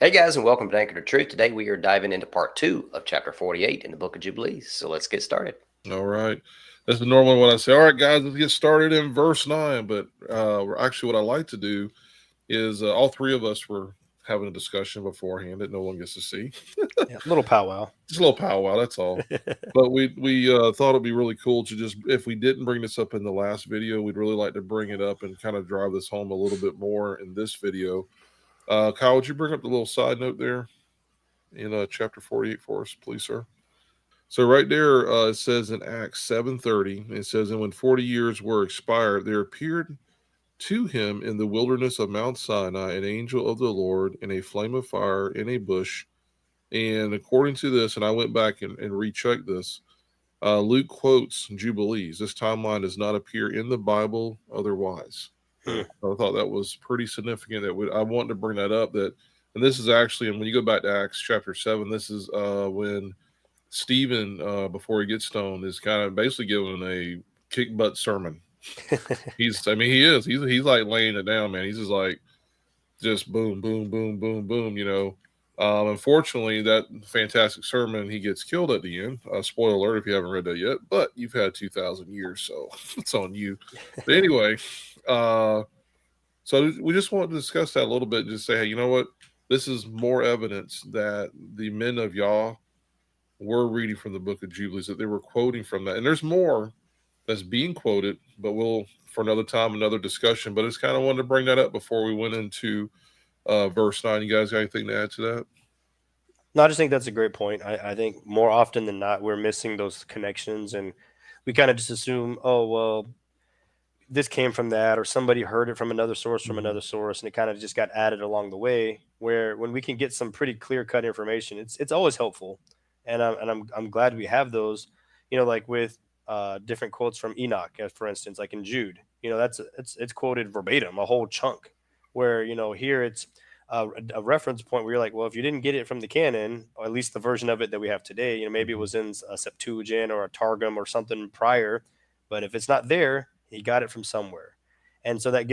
Hey guys, and welcome to Anchor to Truth. Today we are diving into part 2 of chapter 48 in the book of Jubilees. So let's get started. All right. That's normally when I say, all right, guys, let's get started in verse 9. But actually, what I like to do is all three of us were having a discussion beforehand that no one gets to see. Yeah, little powwow. Just a little powwow, that's all. But we thought it'd be really cool to just, if we didn't bring this up in the last video, we'd really like to bring it up and kind of drive this home a little bit more in this video. Kyle, would you bring up the little side note there in chapter 48 for us, please, sir? So right there, it says in Acts 7:30, it says, and when 40 years were expired, there appeared to him in the wilderness of Mount Sinai an angel of the Lord in a flame of fire in a bush. And according to this, and I went back and rechecked this, Luke quotes Jubilees. This timeline does not appear in the Bible otherwise. I thought that was pretty significant. I wanted to bring that up. And this is actually, and when you go back to Acts chapter 7, this is when Stephen, before he gets stoned, is kind of basically giving a kick butt sermon. He is. He's like laying it down, man. He's just boom, boom, boom, boom, boom. Unfortunately, that fantastic sermon, he gets killed at the end. Spoiler alert if you haven't read that yet, but you've had 2,000 years, so it's on you. But anyway, so we just want to discuss that a little bit and just say, hey, you know what? This is more evidence that the men of Yah were reading from the book of Jubilees, that they were quoting from that. And there's more that's being quoted, but we'll, for another time, another discussion. But it's kind of wanted to bring that up before we went into verse 9. You guys got anything to add to that? No, I just think that's a great point. I think more often than not, we're missing those connections, and we kind of just assume, oh, well, this came from that, or somebody heard it from another source, and it kind of just got added along the way. Where when we can get some pretty clear cut information, it's always helpful, and I'm glad we have those. Like with different quotes from Enoch, for instance, like in Jude. It's quoted verbatim, a whole chunk. Where here it's a reference point where you're like, well, if you didn't get it from the canon, or at least the version of it that we have today, maybe it was in a Septuagint or a Targum or something prior, but if it's not there, he got it from somewhere. And so that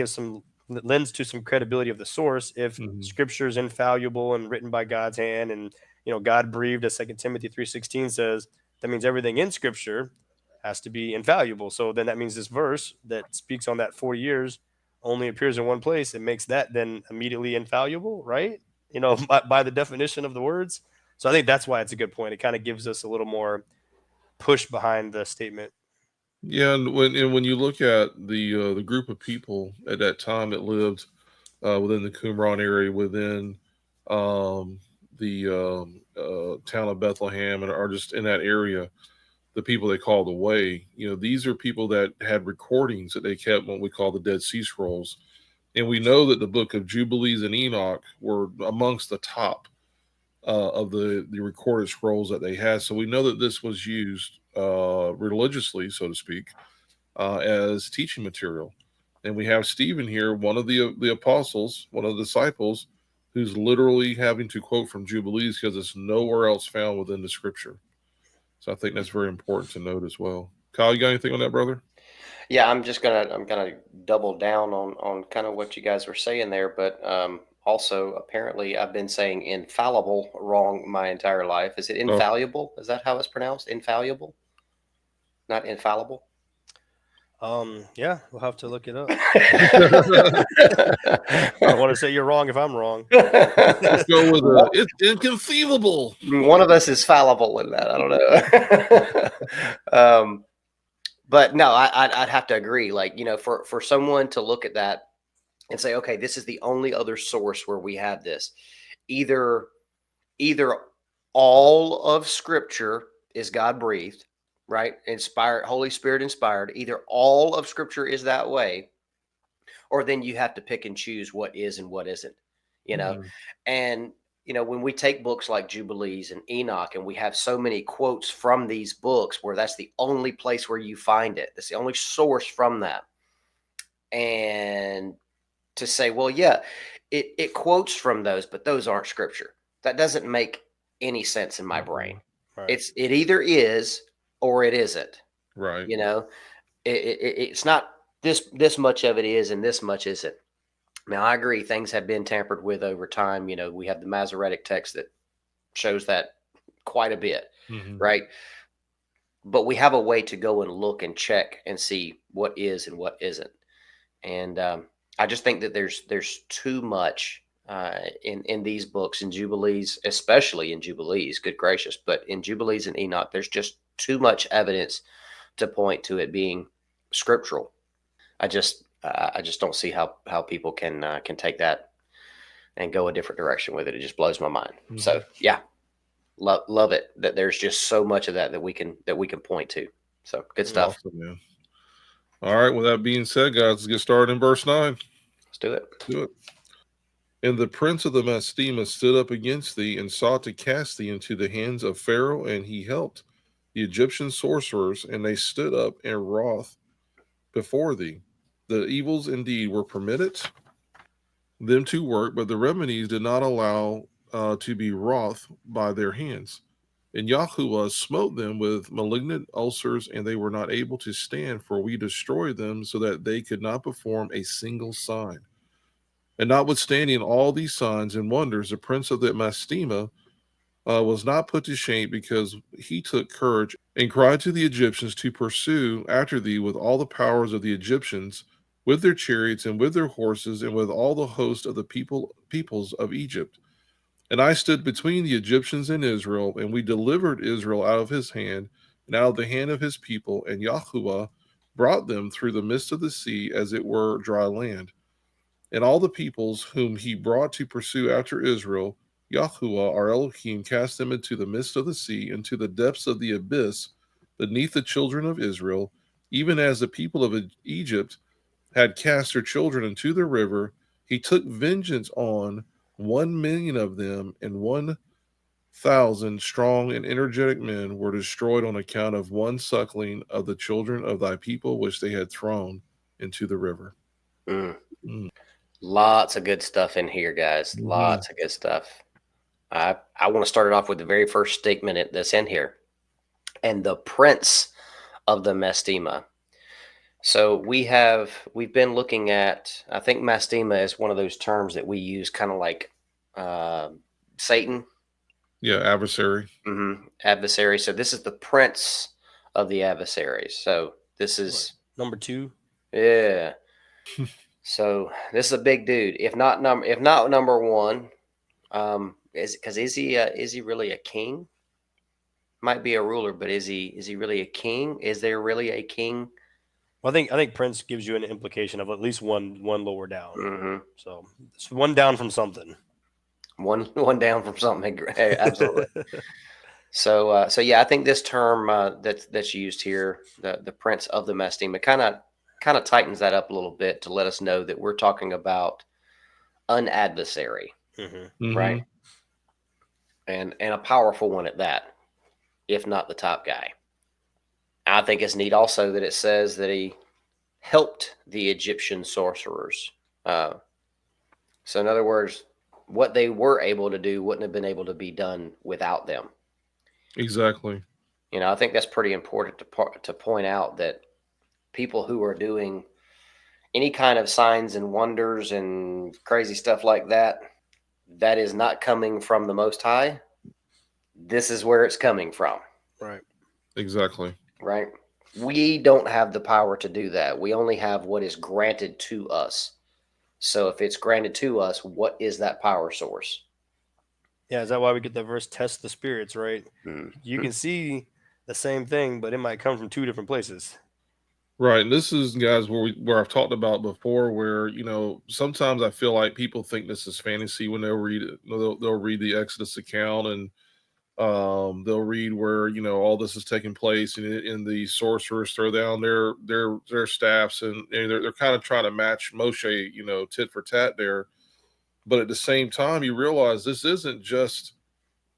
lends to some credibility of the source. If scripture is infallible and written by God's hand, and God breathed, as 2 Timothy 3:16 says, that means everything in scripture has to be infallible. So then that means this verse that speaks on that 40 years only appears in one place. It makes that then immediately infallible, right? By the definition of the words. So I think that's why it's a good point. It kind of gives us a little more push behind the statement. Yeah, and when you look at the group of people at that time that lived within the Qumran area, within the town of Bethlehem, and are just in that area, the people they call the Way, these are people that had recordings that they kept, what we call the Dead Sea Scrolls. And we know that the book of Jubilees and Enoch were amongst the top of the recorded scrolls that they had. So we know that this was used religiously, so to speak, as teaching material. And we have Stephen here, one of the apostles, one of the disciples, who's literally having to quote from Jubilees because it's nowhere else found within the scripture. So I think that's very important to note as well. Kyle, you got anything on that, brother? Yeah, I'm gonna double down on kind of what you guys were saying there, but also apparently I've been saying infallible wrong my entire life. Is it infallible? Is that how it's pronounced? Infallible? Not infallible? Yeah, we'll have to look it up. I don't want to say you're wrong if I'm wrong. Let's go with it's inconceivable. One of us is fallible in that. I don't know. But no, I'd have to agree. Like, for someone to look at that and say, okay, this is the only other source where we have this. Either all of Scripture is God breathed, right? Inspired, Holy Spirit inspired. Either all of Scripture is that way, or then you have to pick and choose what is and what isn't. And when we take books like Jubilees and Enoch, and we have so many quotes from these books where that's the only place where you find it, that's the only source from that. And to say, well, yeah, it quotes from those, but those aren't scripture. That doesn't make any sense in my brain. Right. It either is or it isn't. Right. It's not this much of it is and this much isn't. Now, I agree, things have been tampered with over time. We have the Masoretic text that shows that quite a bit, Mhm. right? But we have a way to go and look and check and see what is and what isn't. And I just think that there's too much in these books, in Jubilees, especially in Jubilees. Good gracious! But in Jubilees and Enoch, there's just too much evidence to point to it being scriptural. I just don't see how people can take that and go a different direction with it. It just blows my mind. So yeah, love it that there's just so much of that we can point to. So good stuff. Awesome, man. All right. With that being said, guys, let's get started in verse 9. Let's do it. Do it. And the prince of the Mastema stood up against thee and sought to cast thee into the hands of Pharaoh, and he helped the Egyptian sorcerers, and they stood up in wrath before thee. The evils indeed were permitted them to work, but the remedies did not allow to be wrought by their hands. And YHWH smote them with malignant ulcers, and they were not able to stand, for we destroyed them so that they could not perform a single sign. And notwithstanding all these signs and wonders, the prince of the Mastema was not put to shame, because he took courage and cried to the Egyptians to pursue after thee with all the powers of the Egyptians, with their chariots and with their horses, and with all the host of the peoples of Egypt. And I stood between the Egyptians and Israel, and we delivered Israel out of his hand and out of the hand of his people, and YHWH brought them through the midst of the sea as it were dry land. And all the peoples whom he brought to pursue after Israel, YHWH our Elohim cast them into the midst of the sea, into the depths of the abyss, beneath the children of Israel, even as the people of Egypt had cast their children into the river. He took vengeance on 1,000,000 of them, and 1,000 strong and energetic men were destroyed on account of one suckling of the children of thy people, which they had thrown into the river. Lots of good stuff in here, guys. Lots of good stuff. I want to start it off with the very first statement that's in here. And the prince of the Mastema. So we've been looking at, I think Mastema is one of those terms that we use kind of like Satan. Yeah, adversary. Adversary. So this is the prince of the adversaries. So this is number 2. Yeah. So this is a big dude. If not number 1, is he really a king? Might be a ruler, but is he really a king? Is there really a king? Well, I think Prince gives you an implication of at least one lower down. So it's one down from something. One down from something. Absolutely. So yeah, I think this term that's used here, the prince of the Mastema, kind of tightens that up a little bit to let us know that we're talking about an adversary, right? And a powerful one at that, if not the top guy. I think it's neat also that it says that he helped the Egyptian sorcerers. So in other words, what they were able to do wouldn't have been able to be done without them. Exactly. I think that's pretty important to point out, that people who are doing any kind of signs and wonders and crazy stuff like that, that is not coming from the Most High. This is where it's coming from. Right. Exactly. Right. We don't have the power to do that. We only have what is granted to us. So if it's granted to us, what is that power source? Yeah, is that why we get that verse, test the spirits, right? You can see the same thing, but it might come from 2 different places. Right. And this is, guys, where I've talked about before, where, sometimes I feel like people think this is fantasy when they'll read it. They'll read the Exodus account, and they'll read where, all this is taking place, and the sorcerers throw down their staffs, and they're kind of trying to match Moshe, tit for tat there. But at the same time, you realize this isn't just,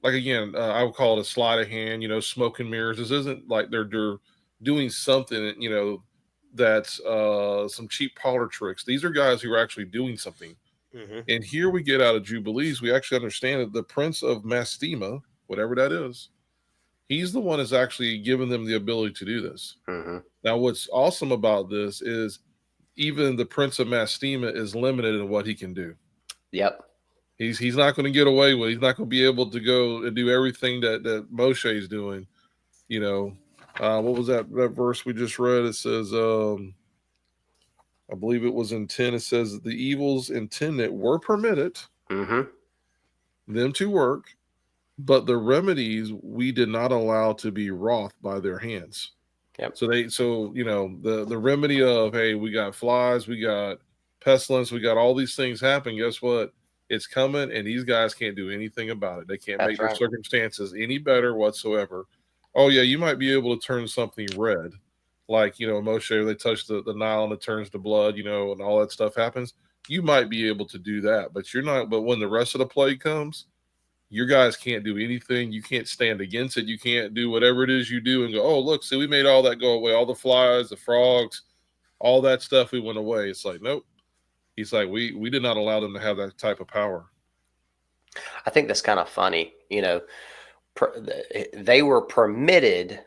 like, again, I would call it a sleight of hand, smoke and mirrors. This isn't like they're doing something, that's some cheap parlor tricks. These are guys who are actually doing something. And here we get out of Jubilees, we actually understand that the prince of Mastema, whatever that is, he's the one that's actually given them the ability to do this. Now, what's awesome about this is even the Prince of Mastema is limited in what he can do. Yep. He's not going to get away with it. He's not going to be able to go and do everything that Moshe is doing. You know, what was that verse we just read? It says, I believe it was in 10. It says the evils intended were permitted them to work, but the remedies we did not allow to be wrought by their hands. Yep. So you know, the remedy of, hey, we got flies, we got pestilence, we got all these things happen. Guess what? It's coming, and these guys can't do anything about it. They can't make their circumstances any better whatsoever. Oh yeah, you might be able to turn something red, like, you know, Moshe, they touch the Nile and it turns to blood, you know, and all that stuff happens. You might be able to do that, but you're not. But when the rest of the plague comes, your guys can't do anything. You can't stand against it. You can't do whatever it is you do and go, oh, look, see, we made all that go away. All the flies, the frogs, all that stuff, we went away. It's like, nope. He's like, we did not allow them to have that type of power. I think that's kind of funny. You know, they were permitted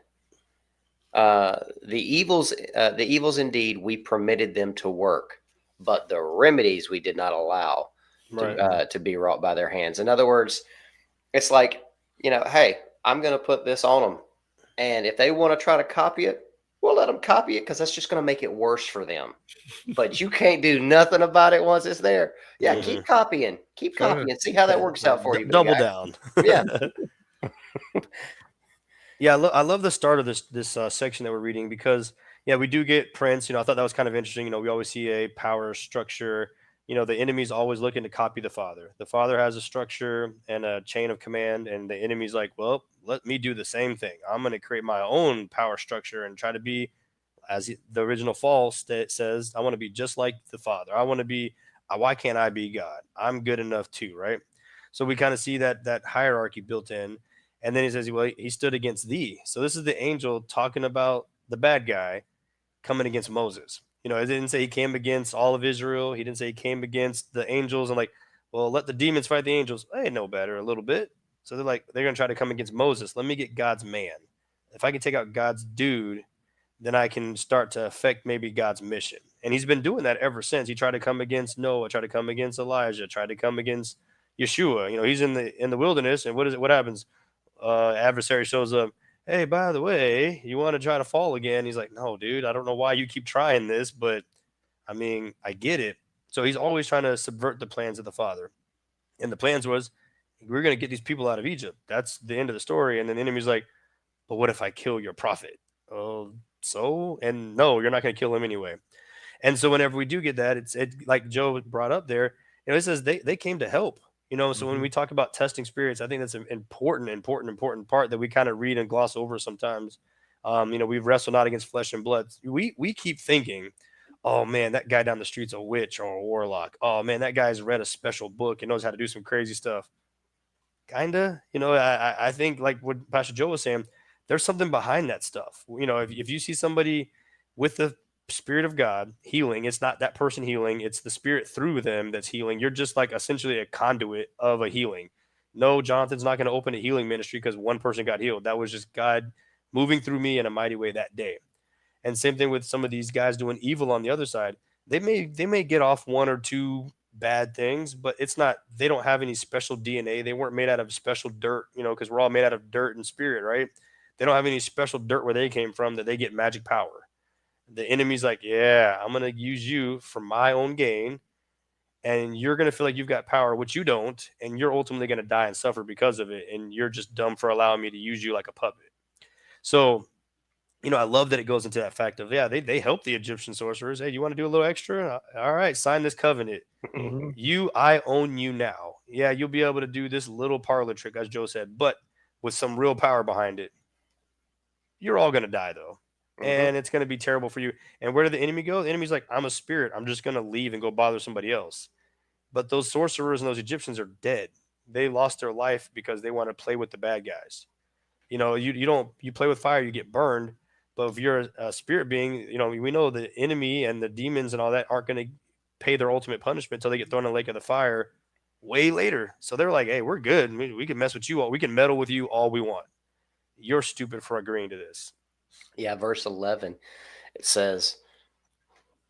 the evils indeed, we permitted them to work, but the remedies we did not allow to be wrought by their hands. In other words, it's like, you know, hey, I'm going to put this on them, and if they want to try to copy it, we'll let them copy it, because that's just going to make it worse for them. But you can't do nothing about it once it's there. Yeah, keep copying, see how that works out for you. Double down. Yeah. Yeah, I love the start of this section that we're reading, because we do get Prince. You know, I thought that was kind of interesting. You know, we always see a power structure. You know, the enemy's always looking to copy the Father. The Father has a structure and a chain of command, and the enemy's like, well, let me do the same thing. I'm going to create my own power structure and try to be, as the original fall says, I want to be just like the Father. I want to be, why can't I be God? I'm good enough too, right? So we kind of see that hierarchy built in. And then he says, well, he stood against thee. So this is the angel talking about the bad guy coming against Moses. You know, it didn't say he came against all of Israel. He didn't say he came against the angels and like, well, let the demons fight the angels. They know better a little bit. So they're like, they're going to try to come against Moses. Let me get God's man. If I can take out God's dude, then I can start to affect maybe God's mission. And he's been doing that ever since. He tried to come against Noah, tried to come against Elijah, tried to come against Yeshua. You know, he's in the wilderness, and what happens? Adversary shows up. Hey, by the way, you want to try to fall again? He's like, no, dude, I don't know why you keep trying this, but I mean, I get it. So he's always trying to subvert the plans of the Father. And the plans was, we're going to get these people out of Egypt. That's the end of the story. And then the enemy's like, but what if I kill your prophet? Oh, so? And no, you're not going to kill him anyway. And so whenever we do get that, it's like Joe brought up there, you know, it says they came to help. You know, so when we talk about testing spirits, I think that's an important part that we kind of read and gloss over sometimes. You know, we wrestle not against flesh and blood. We keep thinking, oh man, that guy down the street's a witch or a warlock. Oh man, that guy's read a special book and knows how to do some crazy stuff. Kinda, you know, I think like what Pastor Joe was saying, there's something behind that stuff. You know, if you see somebody with the Spirit of God healing, it's not that person healing, it's the Spirit through them that's healing. You're just like essentially a conduit of a healing. No, Jonathan's not going to open a healing ministry because one person got healed. That was just God moving through me in a mighty way that day. And same thing with some of these guys doing evil on the other side. They may get off one or two bad things, but it's not, they don't have any special DNA. They weren't made out of special dirt, you know, because we're all made out of dirt and spirit, right? They don't have any special dirt where they came from that they get magic power. The enemy's like, yeah, I'm going to use you for my own gain. And you're going to feel like you've got power, which you don't. And you're ultimately going to die and suffer because of it. And you're just dumb for allowing me to use you like a puppet. So, you know, I love that it goes into that fact of, yeah, they help the Egyptian sorcerers. Hey, you want to do a little extra? All right, sign this covenant. I own you now. Yeah, you'll be able to do this little parlor trick, as Joe said, but with some real power behind it. You're all going to die, though. And it's going to be terrible for you. And where did the enemy go? The enemy's like, I'm a spirit. I'm just going to leave and go bother somebody else. But those sorcerers and those Egyptians are dead. They lost their life because they want to play with the bad guys. You know, you play with fire, you get burned. But if you're a spirit being, you know, we know the enemy and the demons and all that aren't going to pay their ultimate punishment until they get thrown in the lake of the fire way later. So they're like, hey, we're good. We can mess with you all. We can meddle with you all we want. You're stupid for agreeing to this. Yeah, verse 11, it says,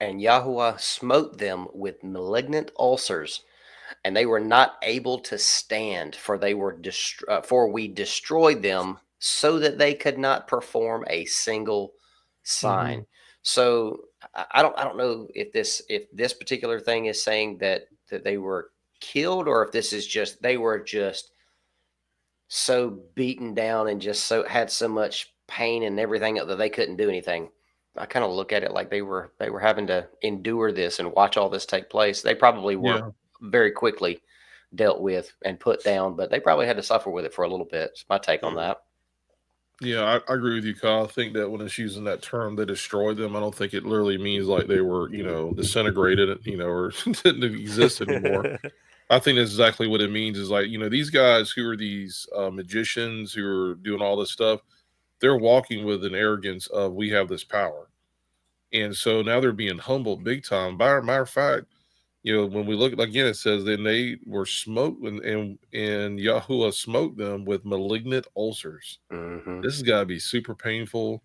and Yahuwah smote them with malignant ulcers, and they were not able to stand, for they were for we destroyed them, so that they could not perform a single sign. Mhm. So I don't know if this particular thing is saying that they were killed, or if this is just they were just so beaten down and just so had so much pain and everything that they couldn't do anything. I kind of look at it like they were having to endure this and watch all this take place. They probably were Yeah. very quickly dealt with and put down, but they probably had to suffer with it for a little bit. It's my take on that. Yeah, I agree with you, Kyle. I think that when it's using that term, they destroyed them. I don't think it literally means like they were, disintegrated, or didn't exist anymore. I think that's exactly what it means. Is like, these guys who are these magicians who are doing all this stuff, they're walking with an arrogance of we have this power, and so now they're being humbled big time. By matter of fact, when we look again, it says then they were smoked and Yahuwah smoked them with malignant ulcers. Mm-hmm. This has got to be super painful.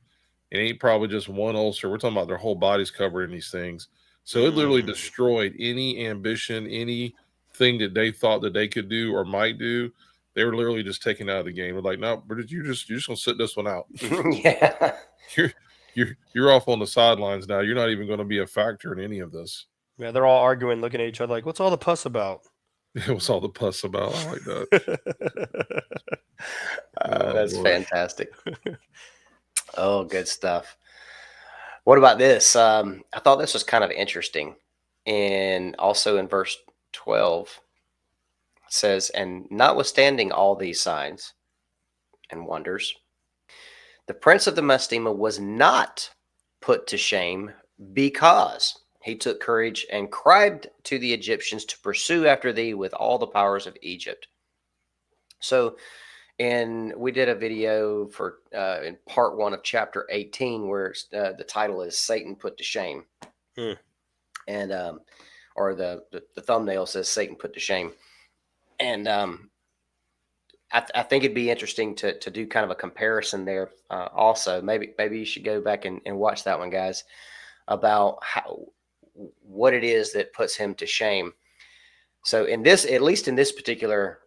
It ain't probably just one ulcer. We're talking about their whole body's covered in these things. So it literally destroyed any ambition, anything that they thought that they could do or might do. They were literally just taken out of the game. We're like, no, but you're just gonna sit this one out. Yeah. You're off on the sidelines now. You're not even going to be a factor in any of this. Yeah, they're all arguing, looking at each other like, "What's all the fuss about?" It was all the fuss about. I like that. That's boy. fantastic. Oh, good stuff. What about this? I thought this was kind of interesting. And also in verse 12, it says, and notwithstanding all these signs and wonders, the prince of the Mastema was not put to shame, because he took courage and cried to the Egyptians to pursue after thee with all the powers of Egypt. So, and we did a video for in part 1 of chapter 18 where the title is Satan Put to Shame. And or the thumbnail says Satan Put to Shame. And I think it'd be interesting to do kind of a comparison there. Also, maybe you should go back and watch that one, guys, about what it is that puts him to shame. So in this, at least in this particular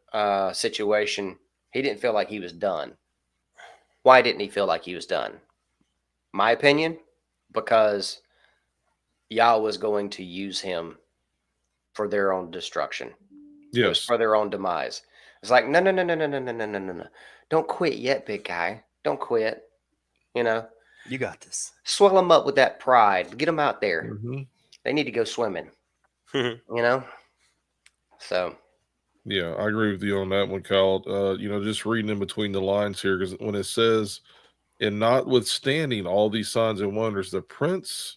situation, he didn't feel like he was done. Why didn't he feel like he was done? My opinion, because Yah was going to use him for their own destruction. Yes. For their own demise. It's like, no. Don't quit yet, big guy. Don't quit. You got this. Swell them up with that pride. Get them out there. Mm-hmm. They need to go swimming. So. Yeah, I agree with you on that one, Kyle. Just reading in between the lines here, because when it says, and notwithstanding all these signs and wonders, the prince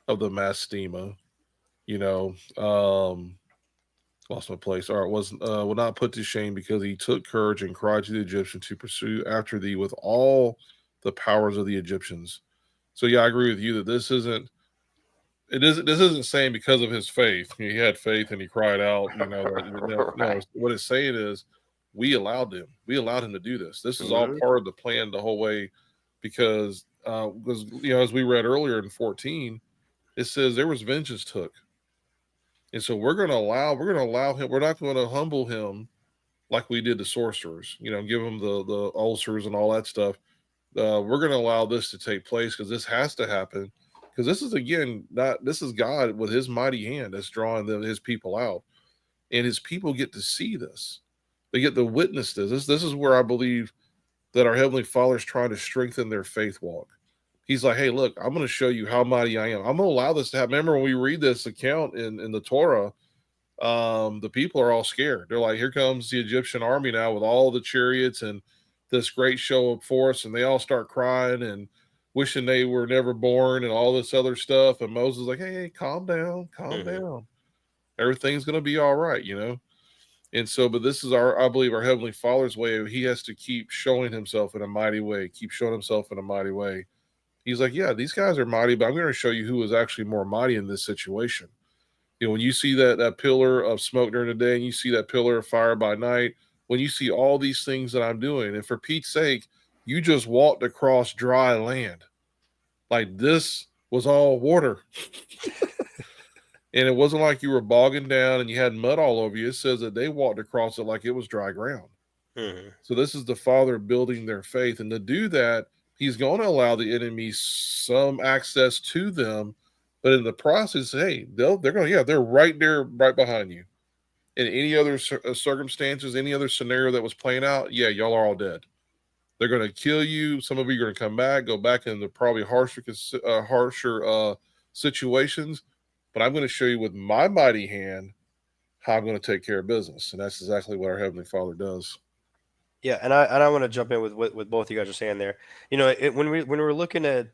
of the Mastema, lost my place. All right, will not put to shame, because he took courage and cried to the Egyptian to pursue after thee with all the powers of the Egyptians. So yeah, I agree with you that this isn't saying because of his faith. He had faith and he cried out. No, what it's saying is we allowed him. We allowed him to do this. This is all part of the plan the whole way, because as we read earlier in 14, it says there was vengeance took. And so we're going to allow him. We're not going to humble him like we did the sorcerers, give him the ulcers and all that stuff. We're going to allow this to take place, because this has to happen. Because this is God with his mighty hand that's drawing his people out. And his people get to see this. They get to witness this. This is where I believe that our Heavenly Father is trying to strengthen their faith walk. He's like, hey, look, I'm going to show you how mighty I am. I'm going to allow this to happen. Remember when we read this account in the Torah, the people are all scared. They're like, here comes the Egyptian army now with all the chariots and this great show of force. And they all start crying and wishing they were never born and all this other stuff. And Moses is like, hey, calm down, calm down. Everything's going to be all right, And so, but this is I believe our Heavenly Father's way. He has to keep showing himself in a mighty way, keep showing himself in a mighty way. He's like, yeah, these guys are mighty, but I'm going to show you who is actually more mighty in this situation. When you see that pillar of smoke during the day and you see that pillar of fire by night, when you see all these things that I'm doing, and for Pete's sake, you just walked across dry land. Like, this was all water. And it wasn't like you were bogging down and you had mud all over you. It says that they walked across it like it was dry ground. Mm-hmm. So this is the Father building their faith. And to do that, he's going to allow the enemy some access to them. But in the process, hey, they're going to, yeah, they're right there, right behind you. In any other circumstances, any other scenario that was playing out, yeah, y'all are all dead. They're going to kill you. Some of you are going to come back, go back into probably harsher situations. But I'm going to show you with my mighty hand how I'm going to take care of business. And that's exactly what our Heavenly Father does. Yeah, and I want to jump in with what both you guys are saying there. You know, when we're looking at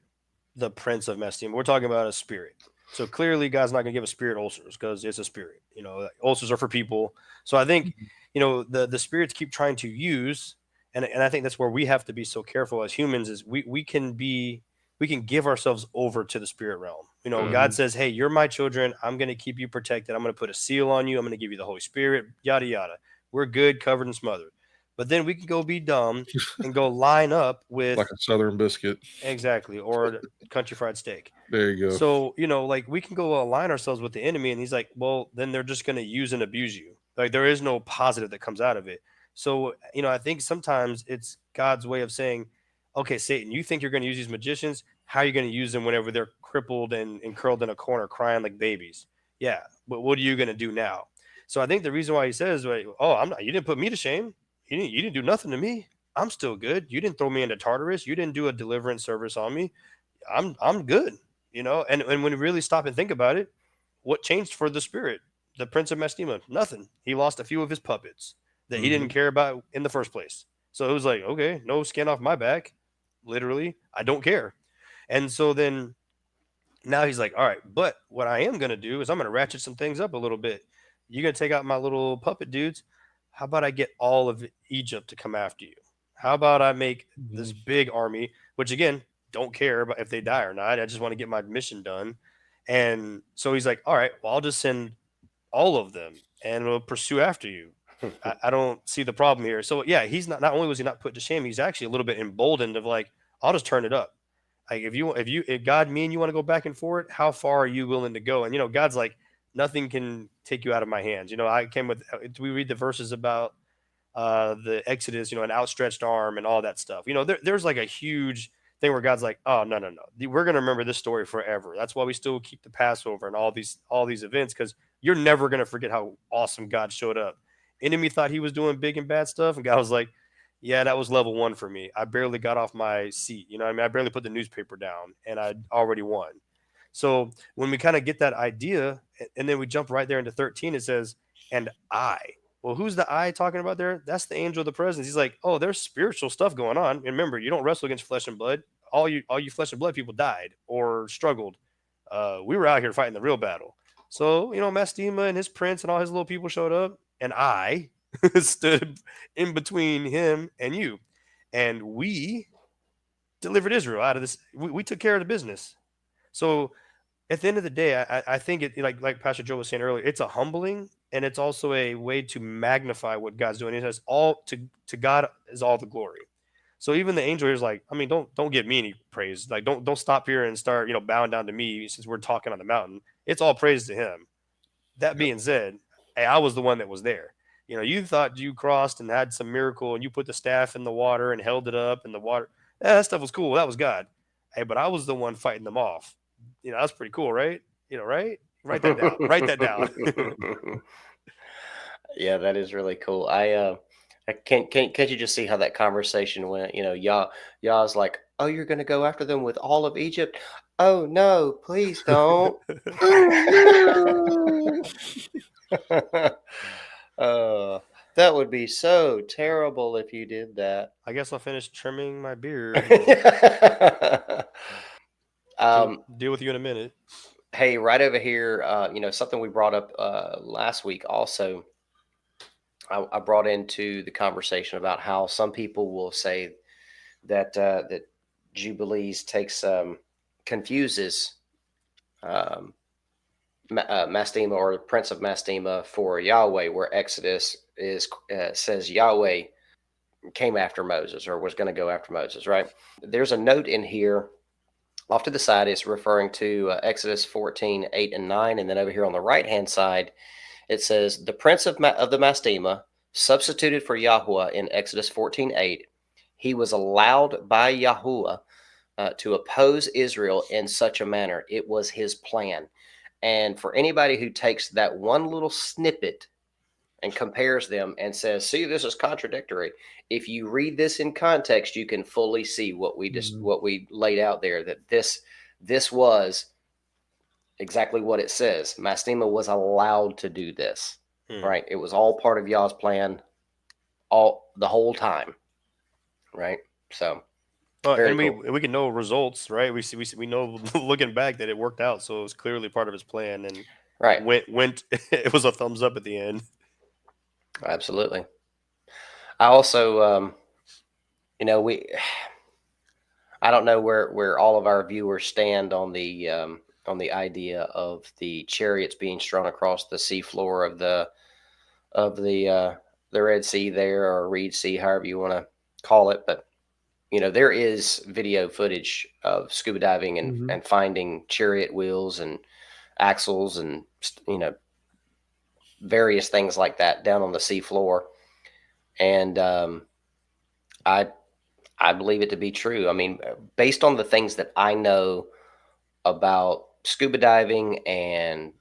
the Prince of Mestim, we're talking about a spirit. So clearly, God's not going to give a spirit ulcers because it's a spirit. You know, ulcers are for people. So I think, you know, the spirits keep trying to use, and I think that's where we have to be so careful as humans is we can give ourselves over to the spirit realm. You know, God says, hey, you're my children. I'm going to keep you protected. I'm going to put a seal on you. I'm going to give you the Holy Spirit, yada, yada. We're good, covered and smothered. But then we can go be dumb and go line up with like a Southern biscuit. Exactly. Or country fried steak. There you go. So, you know, like we can go align ourselves with the enemy, and he's like, well, then they're just going to use and abuse you. Like there is no positive that comes out of it. So, you know, I think sometimes it's God's way of saying, okay, Satan, you think you're going to use these magicians? How are you going to use them whenever they're crippled and curled in a corner crying like babies? Yeah. But what are you going to do now? So I think the reason why he says, like, oh, you didn't put me to shame. You didn't do nothing to me. I'm still good. You didn't throw me into Tartarus. You didn't do a deliverance service on me. I'm good, you know. And when you really stop and think about it, what changed for the spirit, the Prince of Mestima? Nothing. He lost a few of his puppets that he didn't care about in the first place. So it was like, okay, no skin off my back. Literally, I don't care. And so then now he's like, all right, but what I am gonna do is I'm gonna ratchet some things up a little bit. You're gonna take out my little puppet dudes. How about I get all of Egypt to come after you? How about I make this big army, which again, don't care about if they die or not. I just want to get my mission done. And so he's like, all right, well, I'll just send all of them and we'll pursue after you. I don't see the problem here. So yeah, he's not only was he not put to shame, he's actually a little bit emboldened of like, I'll just turn it up. Like if God, me and you want to go back and forth, how far are you willing to go? And you know, God's like, nothing can take you out of my hands. You know, I came with, we read the verses about the Exodus, you know, an outstretched arm and all that stuff. You know, there's like a huge thing where God's like, oh no, we're gonna remember this story forever. That's why we still keep the Passover and all these events, because you're never gonna forget how awesome God showed up. Enemy thought he was doing big and bad stuff, and God was like, yeah, that was level 1 for me. I barely got off my seat. You know what I mean? I barely put the newspaper down and I already won. So when we kind of get that idea, and then we jump right there into 13, it says, and I. Well, who's the I talking about there? That's the angel of the presence. He's like, oh, there's spiritual stuff going on. And remember, you don't wrestle against flesh and blood. All you flesh and blood people died or struggled. We were out here fighting the real battle. So, you know, Mastema and his prince and all his little people showed up, and I stood in between him and you. And we delivered Israel out of this. We took care of the business. So at the end of the day, I think it, like Pastor Joe was saying earlier, it's a humbling and it's also a way to magnify what God's doing. It has all to God is all the glory. So even the angel here is like, I mean, don't give me any praise. Like don't stop here and start, you know, bowing down to me since we're talking on the mountain. It's all praise to him. That being said, hey, I was the one that was there. You know, you thought you crossed and had some miracle and you put the staff in the water and held it up and the water. That stuff was cool. That was God. Hey, but I was the one fighting them off. You know, that's pretty cool, right? You know, right? Write that down. Write that down. Yeah, that is really cool. I can't you just see how that conversation went? You know, y'all's like, oh, you're gonna go after them with all of Egypt? Oh no, please don't. That would be so terrible if you did that. I guess I'll finish trimming my beard. Deal with you in a minute. Hey, right over here, you know, something we brought up last week also. I brought into the conversation about how some people will say that that Jubilees confuses Mastema or the Prince of Mastema for Yahweh, where Exodus says Yahweh came after Moses or was going to go after Moses. Right? There's a note in here Off to the side is referring to Exodus 14:8 and 9, and then over here on the right-hand side, it says, the prince of the Mastema, substituted for Yahuwah in Exodus 14:8, he was allowed by Yahuwah to oppose Israel in such a manner. It was his plan. And for anybody who takes that one little snippet and compares them and says, see, this is contradictory, if you read this in context, you can fully see what we just what we laid out there, that this was exactly what it says. Mastema was allowed to do this. Right? It was all part of Yah's plan the whole time. Right? So and cool. we can know results, right? We know looking back that it worked out, so it was clearly part of his plan, and right, went it was a thumbs up at the end. Absolutely. I also, I don't know where all of our viewers stand on the idea of the chariots being strewn across the seafloor of the Red Sea there, or Reed Sea, however you want to call it. But there is video footage of scuba diving and finding chariot wheels and axles and various things like that down on the seafloor, and I believe it to be true. I mean, based on the things that I know about scuba diving and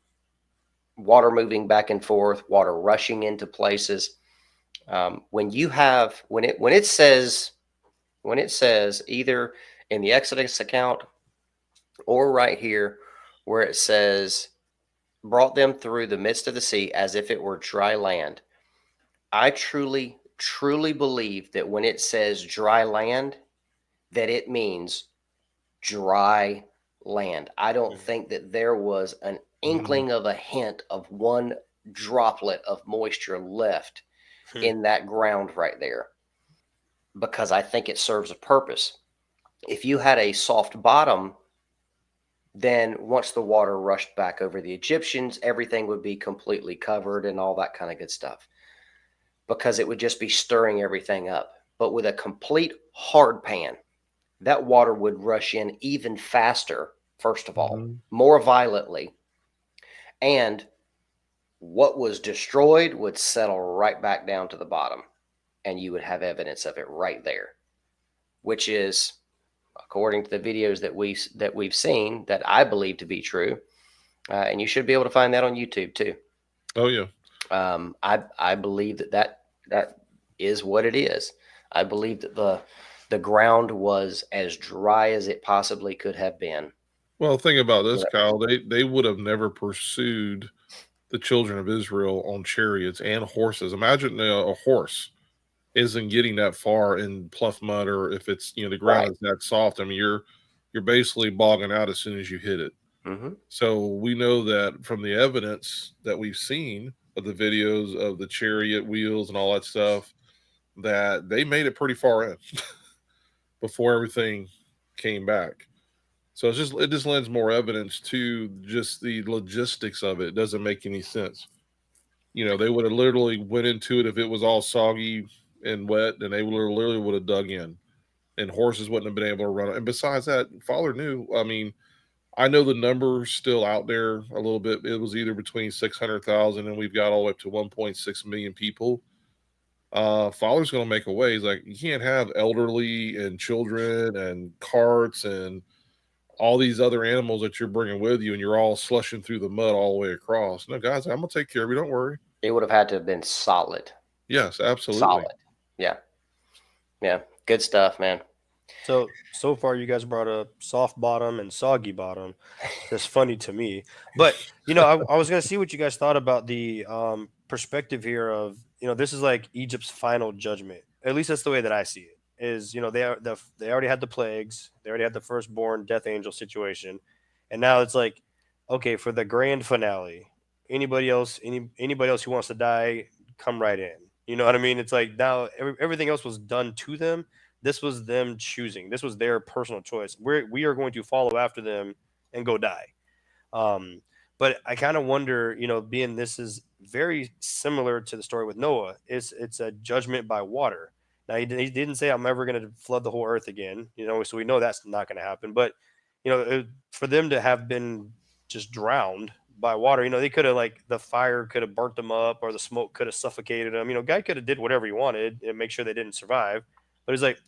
water moving back and forth, water rushing into places, when it says either in the Exodus account or right here where it says brought them through the midst of the sea as if it were dry land, I truly believe that when it says dry land, that it means dry land. I don't think that there was an inkling of a hint of one droplet of moisture left in that ground right there, because I think it serves a purpose. If you had a soft bottom, then once the water rushed back over the Egyptians, everything would be completely covered and all that kind of good stuff, because it would just be stirring everything up. But with a complete hard pan, that water would rush in even faster, first of all, more violently, and what was destroyed would settle right back down to the bottom, and you would have evidence of it right there, which is, according to the videos that we've seen, that I believe to be true, and you should be able to find that on YouTube too. Oh yeah. I believe that is what it is. I believe that the ground was as dry as it possibly could have been. Well, think about this, Kyle. They would have never pursued the children of Israel on chariots and horses. Imagine a horse isn't getting that far in pluff mud, or if it's the ground is that soft. I mean, you're basically bogging out as soon as you hit it. So we know that from the evidence that we've seen of the videos of the chariot wheels and all that stuff, that they made it pretty far in before everything came back. So it just lends more evidence to just the logistics of it. It doesn't make any sense. They would have literally went into it if it was all soggy and wet, and they literally would have dug in, and horses wouldn't have been able to run. And besides that, Father knew. I mean, I know the number's still out there a little bit. It was either between 600,000 and we've got all the way up to 1.6 million people. Father's going to make a way. He's like, you can't have elderly and children and carts and all these other animals that you're bringing with you, and you're all slushing through the mud all the way across. No, guys, I'm going to take care of you. Don't worry. It would have had to have been solid. Yes, absolutely. Solid. Yeah. Yeah. Good stuff, man. So far, you guys brought up soft bottom and soggy bottom. That's funny to me. But, I was going to see what you guys thought about the perspective here of, this is like Egypt's final judgment. At least that's the way that I see it. Is, they already had the plagues. They already had the firstborn death angel situation. And now it's like, okay, for the grand finale, anybody else who wants to die, come right in. You know what I mean? It's like now everything else was done to them. This was them choosing. This was their personal choice. We are going to follow after them and go die. But I kind of wonder, being this is very similar to the story with Noah. It's a judgment by water. Now he didn't say I'm ever going to flood the whole earth again. So we know that's not going to happen. But for them to have been just drowned by water, they could have, like, the fire could have burnt them up, or the smoke could have suffocated them. Guy could have did whatever he wanted and make sure they didn't survive. But he's like,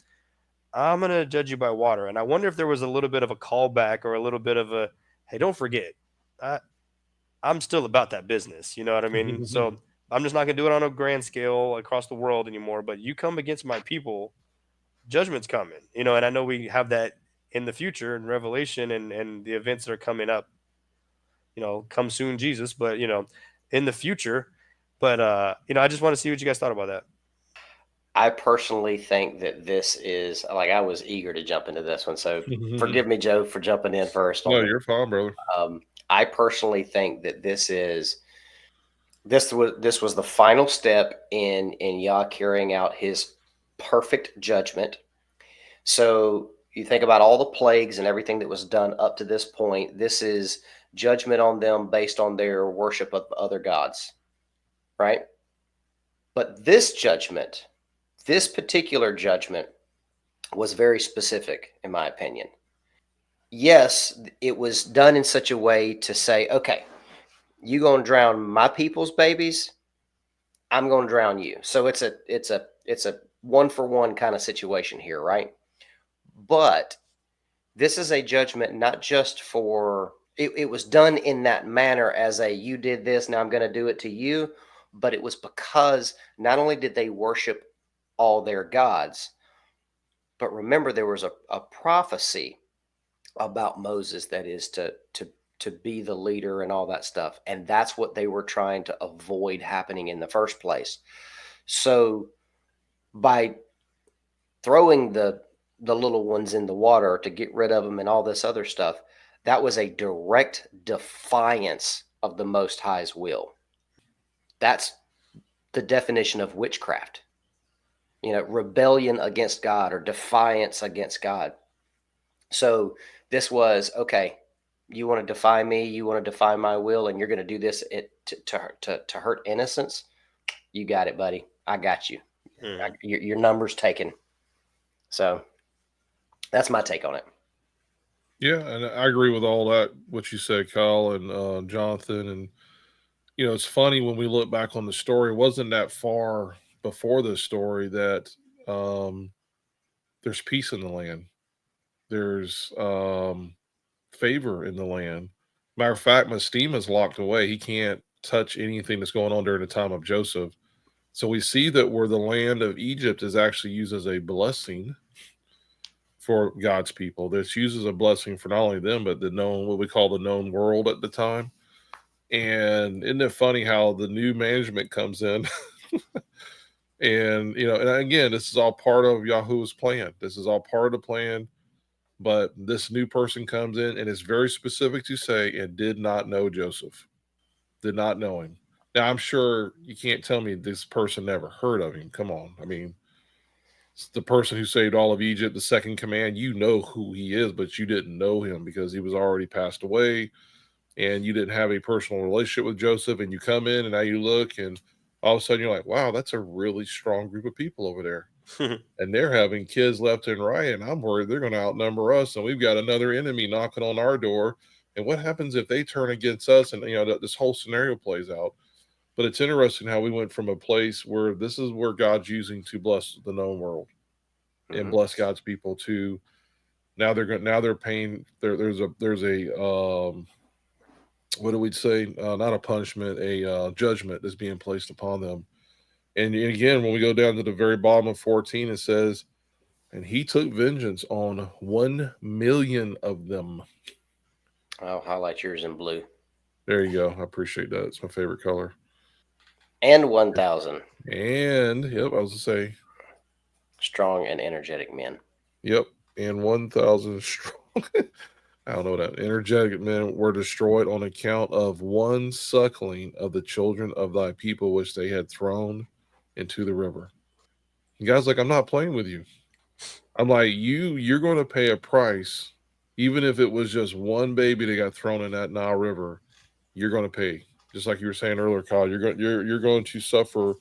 I'm gonna judge you by water. And I wonder if there was a little bit of a callback, or a little bit of a, hey, don't forget, I'm still about that business. You know what I mean? So I'm just not gonna do it on a grand scale across the world anymore. But you come against my people, judgment's coming. And I know we have that in the future in Revelation, and the events that are coming up. Come soon, Jesus. But in the future. But I just want to see what you guys thought about that. I personally think that this is, like, I was eager to jump into this one, so forgive me, Joe, for jumping in first. No, you're fine, brother. I personally think that this was the final step in Yah carrying out his perfect judgment. So you think about all the plagues and everything that was done up to this point. This is judgment on them based on their worship of other gods, right? But this judgment, this particular judgment, was very specific, in my opinion. Yes, it was done in such a way to say, okay, you gonna drown my people's babies, I'm gonna drown you. So it's a 1-for-1 kind of situation here, right? But this is a judgment not just for it was done in that manner as a, you did this, now I'm going to do it to you. But it was because not only did they worship all their gods, but remember, there was a prophecy about Moses, that is to be the leader and all that stuff. And that's what they were trying to avoid happening in the first place. So by throwing the little ones in the water to get rid of them and all this other stuff, that was a direct defiance of the Most High's will. That's the definition of witchcraft. Rebellion against God, or defiance against God. So this was, okay, you want to defy me, you want to defy my will, and you're going to do this to hurt innocence. You got it, buddy. I got you. Your number's taken. So that's my take on it. Yeah, and I agree with all that, what you said, Kyle and Jonathan. And, it's funny when we look back on the story, it wasn't that far before this story that there's peace in the land. There's favor in the land. Matter of fact, Mestima is locked away. He can't touch anything that's going on during the time of Joseph. So we see that where the land of Egypt is actually used as a blessing for God's people. That's used as a blessing for not only them, but what we call the known world at the time. And isn't it funny how the new management comes in? And, and again, this is all part of Yahuwah's plan. This is all part of the plan. But this new person comes in, and it's very specific to say, and did not know Joseph, did not know him. Now, I'm sure you can't tell me this person never heard of him. Come on. I mean, it's the person who saved all of Egypt, the second command. You know who he is, but you didn't know him because he was already passed away, and you didn't have a personal relationship with Joseph. And you come in, and now you look, and all of a sudden you're like, wow, that's a really strong group of people over there. And they're having kids left and right, and I'm worried they're going to outnumber us, and we've got another enemy knocking on our door. And what happens if they turn against us? And this whole scenario plays out. But it's interesting how we went from a place where this is where God's using to bless the known world and bless God's people, to now they're paying. There's a what do we say? Not a punishment, a judgment that's being placed upon them. And again, when we go down to the very bottom of 14, it says, and he took vengeance on 1 million of them. I'll highlight yours in blue. There you go. I appreciate that. It's my favorite color. And 1,000. And, yep, I was to say. Strong and energetic men. Yep. And 1,000 strong. I don't know that. Energetic men were destroyed on account of one suckling of the children of thy people, which they had thrown into the river. And God's like, I'm not playing with you. I'm like, you're going to pay a price, even if it was just one baby that got thrown in that Nile River. You're going to pay, just like you were saying earlier, Kyle. You're going to suffer.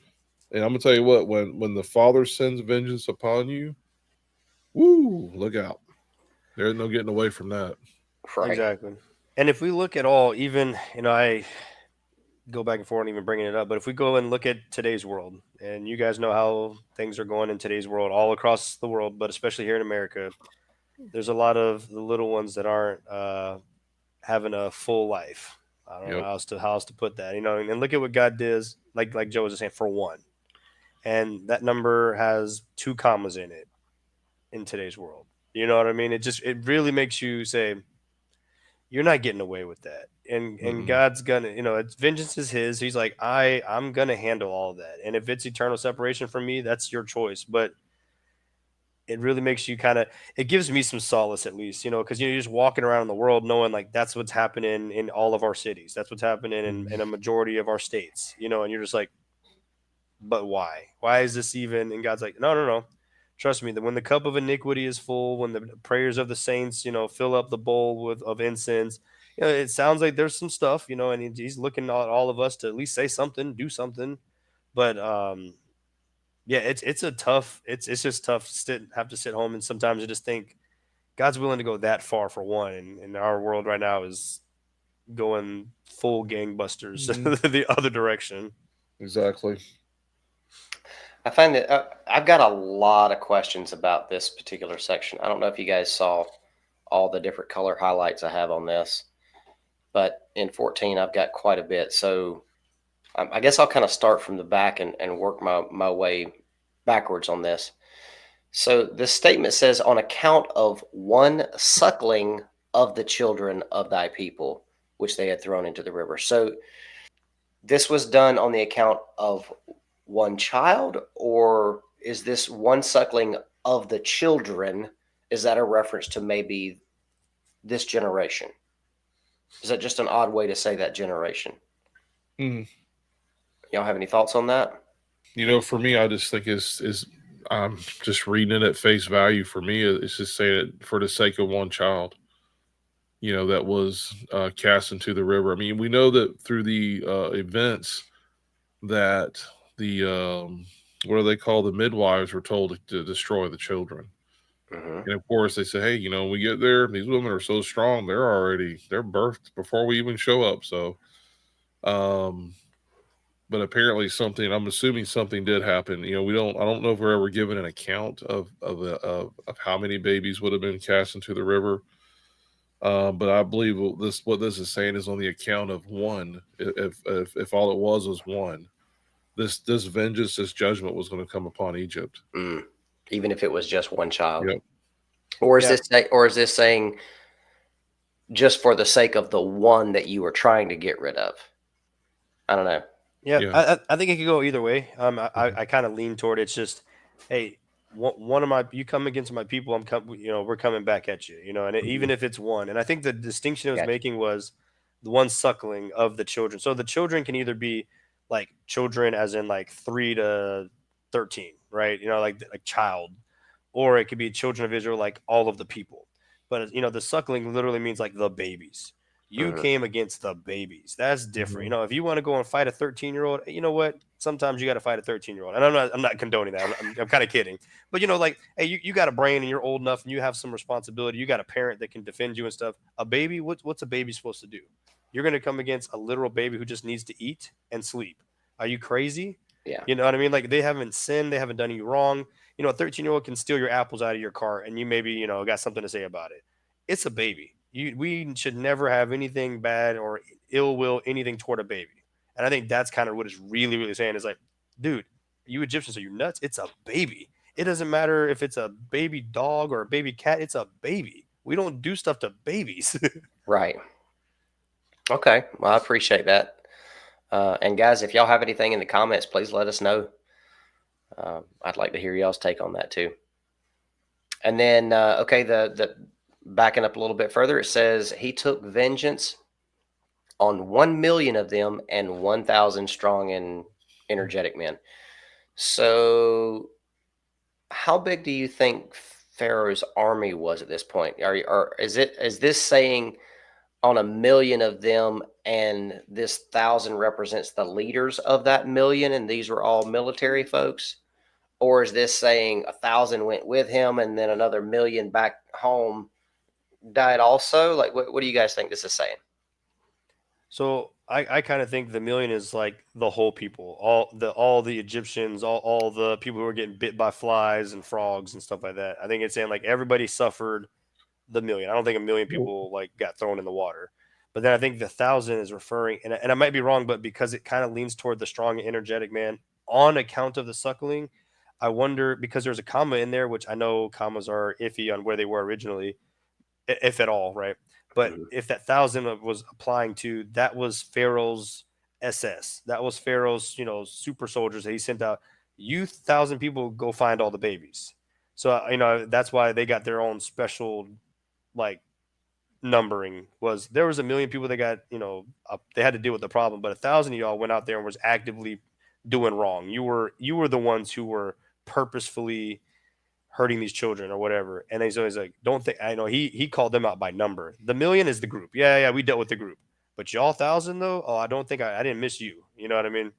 And I'm going to tell you what, when the Father sends vengeance upon you, woo, look out. There's no getting away from that. Right. Exactly. And if we look at all, even, I go back and forth and even bringing it up, but if we go and look at today's world, and you guys know how things are going in today's world, all across the world, but especially here in America, there's a lot of the little ones that aren't having a full life. I don't know Yep. how else to put that, and look at what God does, like Joe was just saying, for one. And that number has 2 commas in it in today's world. You know what I mean? It really makes you say, you're not getting away with that. And God's gonna, it's vengeance is his. He's like, I'm gonna handle all of that. And if it's eternal separation from me, that's your choice. But it really makes you it gives me some solace, at least, because you're just walking around in the world knowing like that's what's happening in all of our cities. That's what's happening in a majority of our states, and you're just like, but why? Why is this even? And God's like, no, no, no. Trust me, that when the cup of iniquity is full, when the prayers of the saints, fill up the bowl of incense, it sounds like there's some stuff, and he's looking at all of us to at least say something, do something. But yeah, it's just tough to have to sit home, and sometimes I just think God's willing to go that far for one, and our world right now is going full gangbusters the other direction. Exactly. I find that I've got a lot of questions about this particular section. I don't know if you guys saw all the different color highlights I have on this, but in 14, I've got quite a bit. So I guess I'll kind of start from the back and work my way backwards on this. So this statement says, on account of one suckling of the children of thy people, which they had thrown into the river. So this was done on the account of one child, or is this one suckling of the children? Is that a reference to maybe this generation? Is that just an odd way to say that generation? Mm. Y'all have any thoughts on that? For me, I just think is I'm just reading it at face value. For me, it's just saying it for the sake of one child, that was cast into the river. I mean, we know that through the events that the what do they call, the midwives were told to destroy the children. Mm-hmm. And of course, they say, hey, when we get there, these women are so strong; they're birthed before we even show up. So, but apparently I'm assuming something did happen. I don't know if we're ever given an account of how many babies would have been cast into the river. But I believe what this is saying is on the account of one. If all it was one, this vengeance, this judgment was going to come upon Egypt. Even if it was just one child. Yep. Or is this saying just for the sake of the one that you were trying to get rid of? I don't know. Yeah. I think it could go either way. I kind of lean toward it's just, hey, one of you come against my people, we're coming back at you, and even if it's one. And I think the distinction it was making was the one suckling of the children. So the children can either be like children as in like 3 to 13, right? Like child, or it could be children of Israel, like all of the people. But the suckling literally means like the babies. You came against the babies. That's different. If you want to go and fight a 13-year-old, you know what? Sometimes you got to fight a 13-year-old. And I'm not condoning that. I'm kind of kidding. But like, hey, you got a brain and you're old enough and you have some responsibility. You got a parent that can defend you and stuff. A baby, what's a baby supposed to do? You're going to come against a literal baby who just needs to eat and sleep. Are you crazy? Yeah. You know what I mean? Like, they haven't sinned. They haven't done you wrong. A 13-year-old can steal your apples out of your cart and you maybe, got something to say about it. It's a baby. We should never have anything bad or ill will anything toward a baby. And I think that's kind of what it's really, really saying is like, dude, you Egyptians, are you nuts? It's a baby. It doesn't matter if it's a baby dog or a baby cat. It's a baby. We don't do stuff to babies. Right. Okay. Well, I appreciate that. And guys, if y'all have anything in the comments, please let us know. I'd like to hear y'all's take on that too. And then, okay, the backing up a little bit further, it says he took vengeance on 1 million of them and 1,000 strong and energetic men. So, how big do you think Pharaoh's army was at this point? Is this saying on 1 million of them, and this 1,000 represents the leaders of that million, and these were all military folks? Or is this saying 1,000 went with him and then another 1 million back home died also? Like, what do you guys think this is saying? So I kind of think the million is like the whole people, all the Egyptians, all the people who were getting bit by flies and frogs and stuff like that. I think it's saying like everybody suffered the million. I don't think a million people like got thrown in the water. But then I think the 1,000 is referring, and I might be wrong, but because it kind of leans toward the strong and energetic man on account of the suckling, I wonder because there's a comma in there, which I know commas are iffy on where they were originally, if at all, right? But Mhm. if that 1,000 was applying to, that was Pharaoh's SS, that was Pharaoh's, super soldiers that he sent out. You 1,000 people go find all the babies. So that's why they got their own special like numbering. Was there was a million people that got they had to deal with the problem, but 1,000 of y'all went out there and was actively doing wrong. You were the ones who were purposefully hurting these children or whatever. And he's always like, don't think, I know he called them out by number. The million is the group. Yeah, we dealt with the group. But y'all 1,000 though, oh, I don't think I didn't miss you. You know what I mean?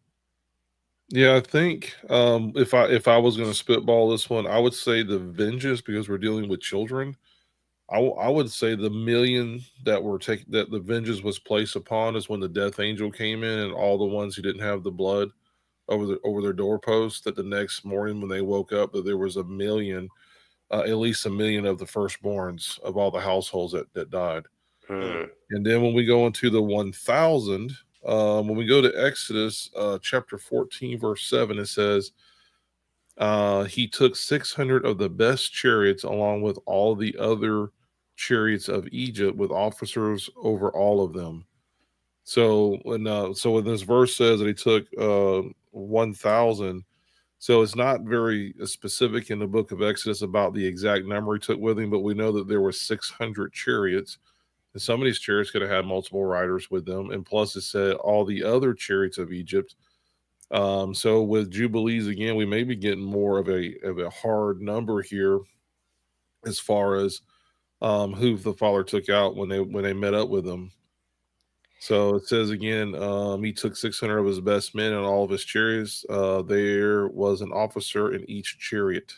Yeah, I think if I was going to spitball this one, I would say the vengeance because we're dealing with children. I would say the million that were taken that the vengeance was placed upon is when the death angel came in and all the ones who didn't have the blood over their doorpost. That the next morning when they woke up, that there was a million, at least a million of the firstborns of all the households that died. Mm. And then when we go into the 1,000, when we go to Exodus chapter 14, verse 7, it says, he took 600 of the best chariots along with all the other chariots of Egypt with officers over all of them. So when this verse says that he took 1,000, so it's not very specific in the book of Exodus about the exact number he took with him, but we know that there were 600 chariots. And some of these chariots could have had multiple riders with them. And plus, it said all the other chariots of Egypt. So with Jubilees, again, we may be getting more of a hard number here as far as who the father took out when they met up with him. So it says again, he took 600 of his best men and all of his chariots. There was an officer in each chariot.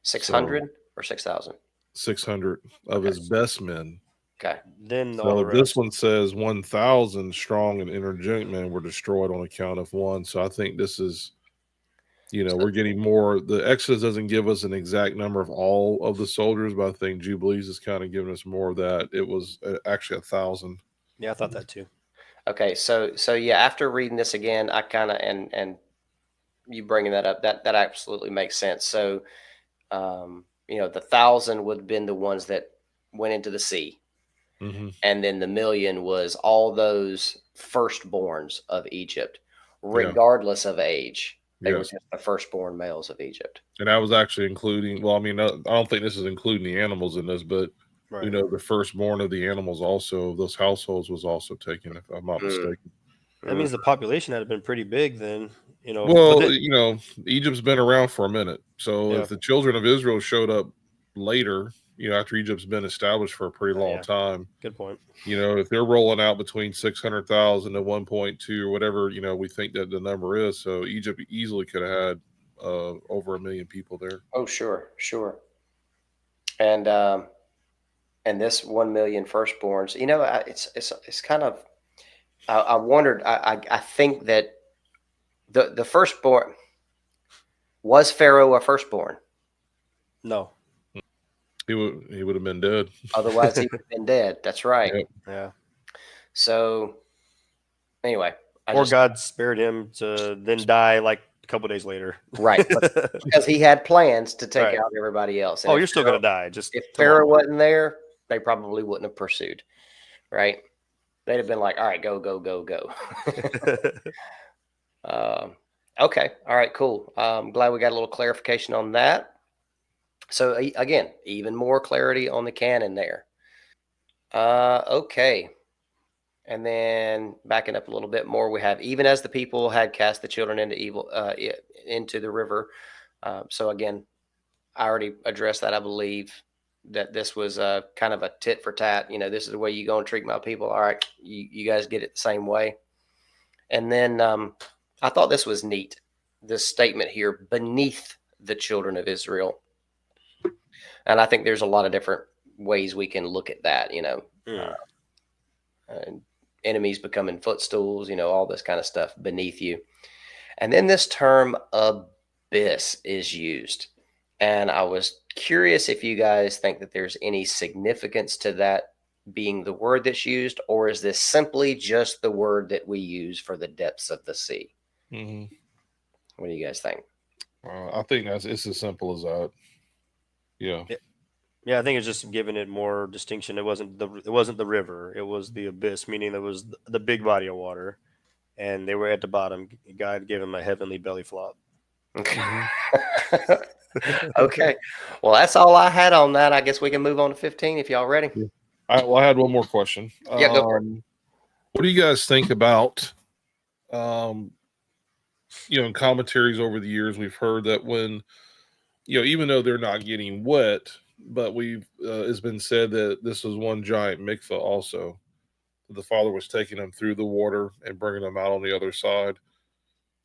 600 or 6,000? 600 of Okay. his best men. Okay. Then all So the this rest. one says 1,000 strong and energetic men were destroyed on account of one. So I think this is, we're getting more. The Exodus doesn't give us an exact number of all of the soldiers, but I think Jubilees is kind of giving us more of that. It was actually 1,000. Yeah, I thought that too. Okay. So yeah, after reading this again, I kind of, and you bringing that up, that absolutely makes sense. So, the 1,000 would have been the ones that went into the sea. Mm-hmm. And then the million was all those firstborns of Egypt, regardless of age. They were Yes. just the firstborn males of Egypt. And I was actually including, well, I mean, I don't think this is including the animals in this, but Right. the firstborn of the animals also, those households was also taken, if I'm not mistaken. That means the population had been pretty big then, Well, but then, Egypt's been around for a minute. So Yeah. if the children of Israel showed up later, after Egypt's been established for a pretty long yeah. time, Good point. if they're rolling out between 600,000 and 1.2 or whatever, we think that the number is. So Egypt easily could have had over 1 million people there. Oh, sure. And this 1 million firstborns, it's kind of, I wondered, I think that the firstborn, was Pharaoh a firstborn? No. He would have been dead. Otherwise, he would have been dead. That's right. Yep. Yeah. So anyway, God spared him to then die like a couple days later. Right. Because he had plans to take Right. out everybody else. And Oh, you're still going to die. Just if tomorrow. Pharaoh wasn't there, they probably wouldn't have pursued. Right. They'd have been like, all right, go. Okay. All right, cool. I'm glad we got a little clarification on that. So again, even more clarity on the canon there. Okay. And then backing up a little bit more, we have even as the people had cast the children into the river. So again, I already addressed that. I believe that this was kind of a tit for tat. This is the way you go and treat my people. All right, you guys get it the same way. And then I thought this was neat. This statement here, beneath the children of Israel. And I think there's a lot of different ways we can look at that, enemies becoming footstools, all this kind of stuff beneath you. And then this term abyss is used. And I was curious if you guys think that there's any significance to that being the word that's used, or is this simply just the word that we use for the depths of the sea? Mm-hmm. What do you guys think? I think it's as simple as that. Yeah. Yeah, I think it's just giving it more distinction. It wasn't the river. It was the abyss, meaning there was the big body of water, and they were at the bottom. God gave them a heavenly belly flop. Mm-hmm. Okay. Well, that's all I had on that. I guess we can move on to 15 if y'all ready. Yeah. I had one more question. Yeah, go for it. What do you guys think about, in commentaries over the years, we've heard that when, even though they're not getting wet, but it's been said that this was one giant mikvah also. The Father was taking them through the water and bringing them out on the other side.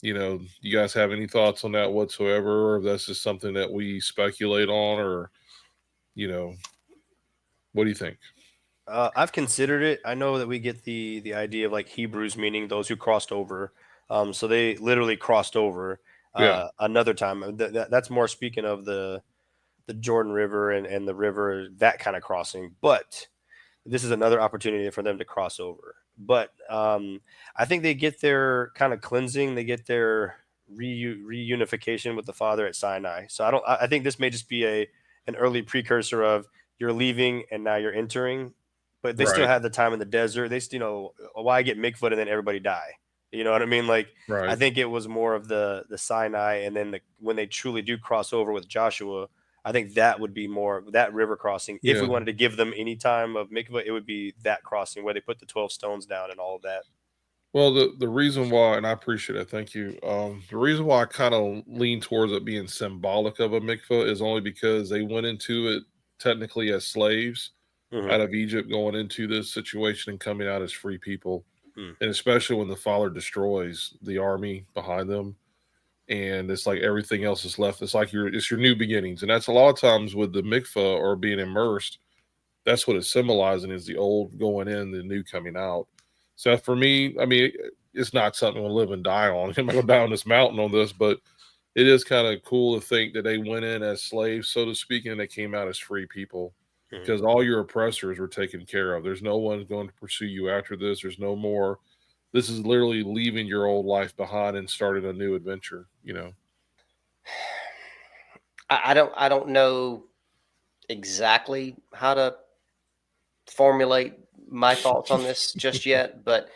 You guys have any thoughts on that whatsoever, or if that's just something that we speculate on, or, what do you think? I've considered it. I know that we get the idea of like Hebrews, meaning those who crossed over. So they literally crossed over another time. That's more speaking of the Jordan River and the river, that kind of crossing. But this is another opportunity for them to cross over. But I think they get their kind of cleansing. They get their reunification with the Father at Sinai. So I think this may just be an early precursor of you're leaving and now you're entering. But they still have the time in the desert. They still, why get mikvah and then everybody die? You know what I mean? Like, Right. I think it was more of the Sinai, and then when they truly do cross over with Joshua, I think that would be more that river crossing. If we wanted to give them any time of mikvah, it would be that crossing where they put the 12 stones down and all of that. Well, the reason why, and I appreciate it, thank you. The reason why I kind of lean towards it being symbolic of a mikvah is only because they went into it technically as slaves out of Egypt, going into this situation and coming out as free people. And especially when the Father destroys the army behind them, and it's like everything else is left. It's like it's your new beginnings, and that's a lot of times with the mikvah or being immersed. That's what it's symbolizing, is the old going in, the new coming out. So for me, I mean, it's not something we'll live and die on. I'm not going to die on this mountain on this, but it is kind of cool to think that they went in as slaves, so to speak, and they came out as free people, because all your oppressors were taken care of. There's no one going to pursue you after this. There's no more. This is literally leaving your old life behind and starting a new adventure, I don't know exactly how to formulate my thoughts on this just yet, but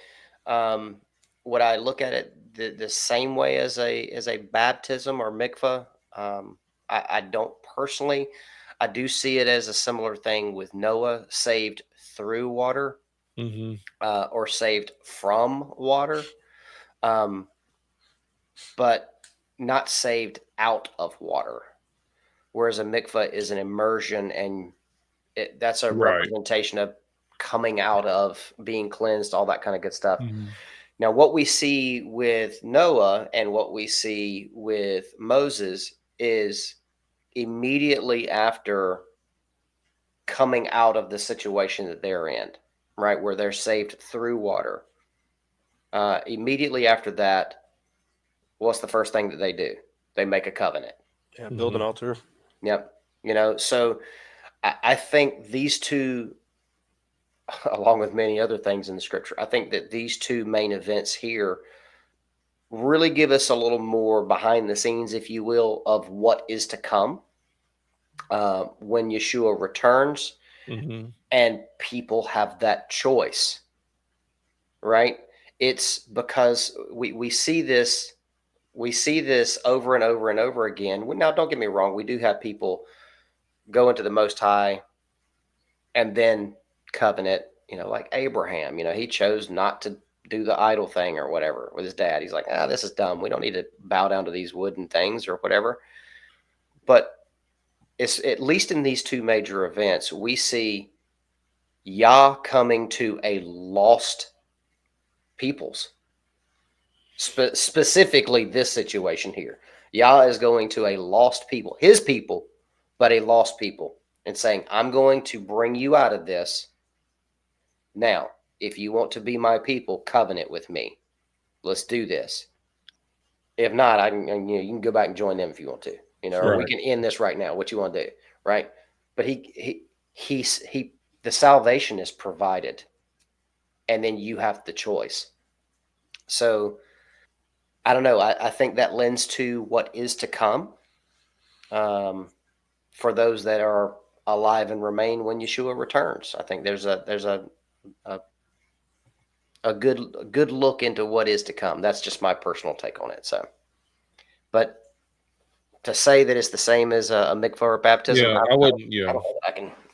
would I look at it the same way as a baptism or mikvah? I don't personally. I do see it as a similar thing with Noah, saved through water, or saved from water, but not saved out of water. Whereas a mikvah is an immersion, and that's a representation of coming out of, being cleansed, all that kind of good stuff. Now, what we see with Noah and what we see with Moses is immediately after coming out of the situation that they're in, right, where they're saved through water. Immediately after that, what's the first thing that they do? They make a covenant. Yeah, build an altar. Yep. So I think these two, along with many other things in the scripture, I think that these two main events here really give us a little more behind the scenes, if you will, of what is to come when Yeshua returns, and people have that choice, right? It's because we see this over and over and over again. Now, don't get me wrong, we do have people go into the Most High and then covenant, like Abraham. He chose not to do the idol thing or whatever with his dad. He's like, this is dumb. We don't need to bow down to these wooden things or whatever. But it's, at least in these two major events, we see Yah coming to a lost peoples. Specifically this situation here. Yah is going to a lost people, his people, but a lost people. and saying, I'm going to bring you out of this. Now, if you want to be my people, covenant with me. Let's do this. If not, you can go back and join them if you want to, or we Right. can end this right now. What you want to do, right? But the salvation is provided, and then you have the choice. So I don't know. I think that lends to what is to come, for those that are alive and remain when Yeshua returns. I think there's a good look into what is to come. That's just my personal take on it. So, but to say that it's the same as a mikvah or baptism, Yeah, I wouldn't. Yeah,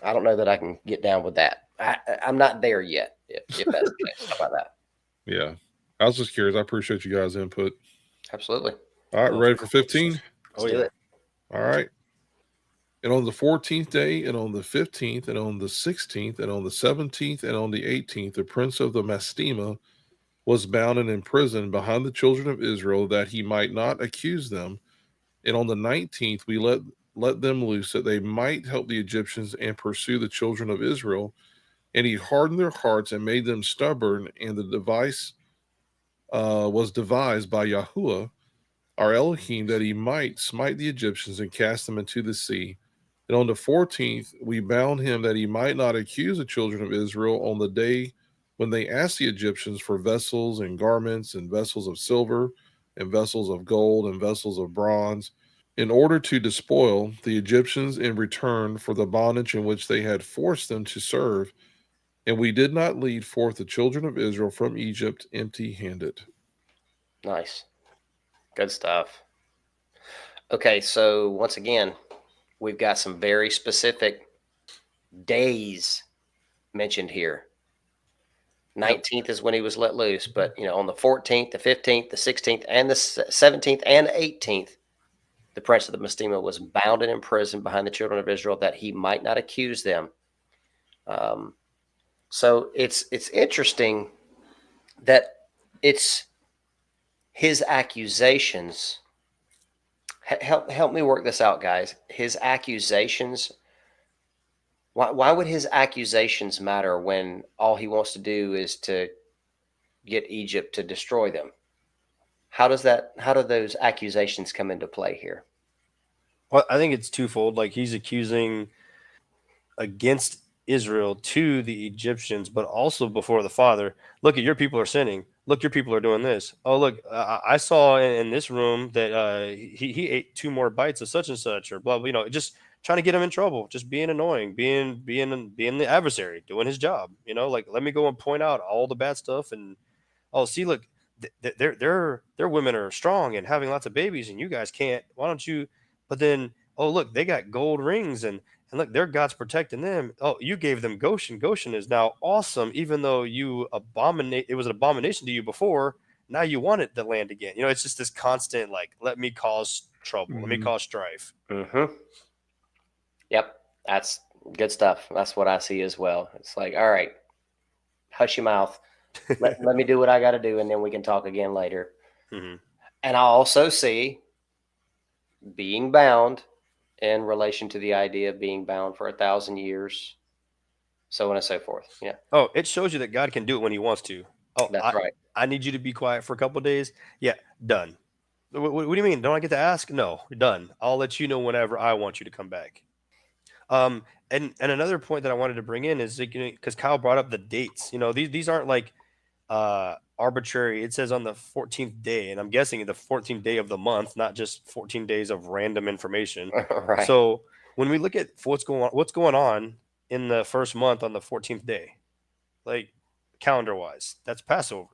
I don't know that I can get down with that. I'm not there yet. If that's the case, how about that? yeah. I was just curious. I appreciate you guys' input. Absolutely. All right, ready for 15? Let's do it. All right. And on the 14th day, and on the 15th, and on the 16th, and on the 17th, and on the 18th, the prince of the Mastema was bound and imprisoned behind the children of Israel, that he might not accuse them. And on the 19th, we let them loose, that they might help the Egyptians and pursue the children of Israel. And he hardened their hearts and made them stubborn. And the device was devised by Yahuwah, our Elohim, that he might smite the Egyptians and cast them into the sea. And on the 14th, we bound him, that he might not accuse the children of Israel on the day when they asked the Egyptians for vessels and garments and vessels of silver and vessels of gold and vessels of bronze, in order to despoil the Egyptians in return for the bondage in which they had forced them to serve. And we did not lead forth the children of Israel from Egypt empty-handed. Nice. Good stuff. Okay, so once again, we've got some very specific days mentioned here. 19th is when he was let loose, but on the 14th, the 15th, the 16th, and the 17th and 18th, the prince of the Mastema was bound and imprisoned behind the children of Israel, that he might not accuse them. So it's interesting that it's his accusations. Help me work this out, guys. His accusations. Why would his accusations matter when all he wants to do is to get Egypt to destroy them? How do those accusations come into play here? Well, I think it's twofold. Like, he's accusing against Israel to the Egyptians, but also before the Father. Look, at your people are sinning. Look, your people are doing this. Oh, look, I saw in this room that he ate 2 more bites of such and such, or blah, blah, just trying to get him in trouble, just being annoying, being the adversary, doing his job. Like, let me go and point out all the bad stuff, and see, look, their women are strong and having lots of babies, and you guys can't. Why don't you? But then, oh, look, they got gold rings, and look, their God's protecting them. Oh, you gave them Goshen. Goshen is now awesome, even though it was an abomination to you before. Now you want the land again. It's just this constant, like, let me cause trouble, let me cause strife. Mm-hmm. Yep, that's good stuff. That's what I see as well. It's like, all right, hush your mouth. Let me do what I got to do, and then we can talk again later. Mm-hmm. And I also see being bound in relation to the idea of being bound for 1,000 years, so on and so forth. Yeah. Oh, it shows you that God can do it when he wants to. Oh, That's right. I need you to be quiet for a couple of days. Yeah, done. What do you mean? Don't I get to ask? No, done. I'll let you know whenever I want you to come back. And another point that I wanted to bring in is, like, because Kyle brought up the dates. These aren't like arbitrary. It says on the 14th day, and I'm guessing the 14th day of the month, not just 14 days of random information. Right. So when we look at what's going on in the first month on the 14th day, like, calendar wise, that's Passover.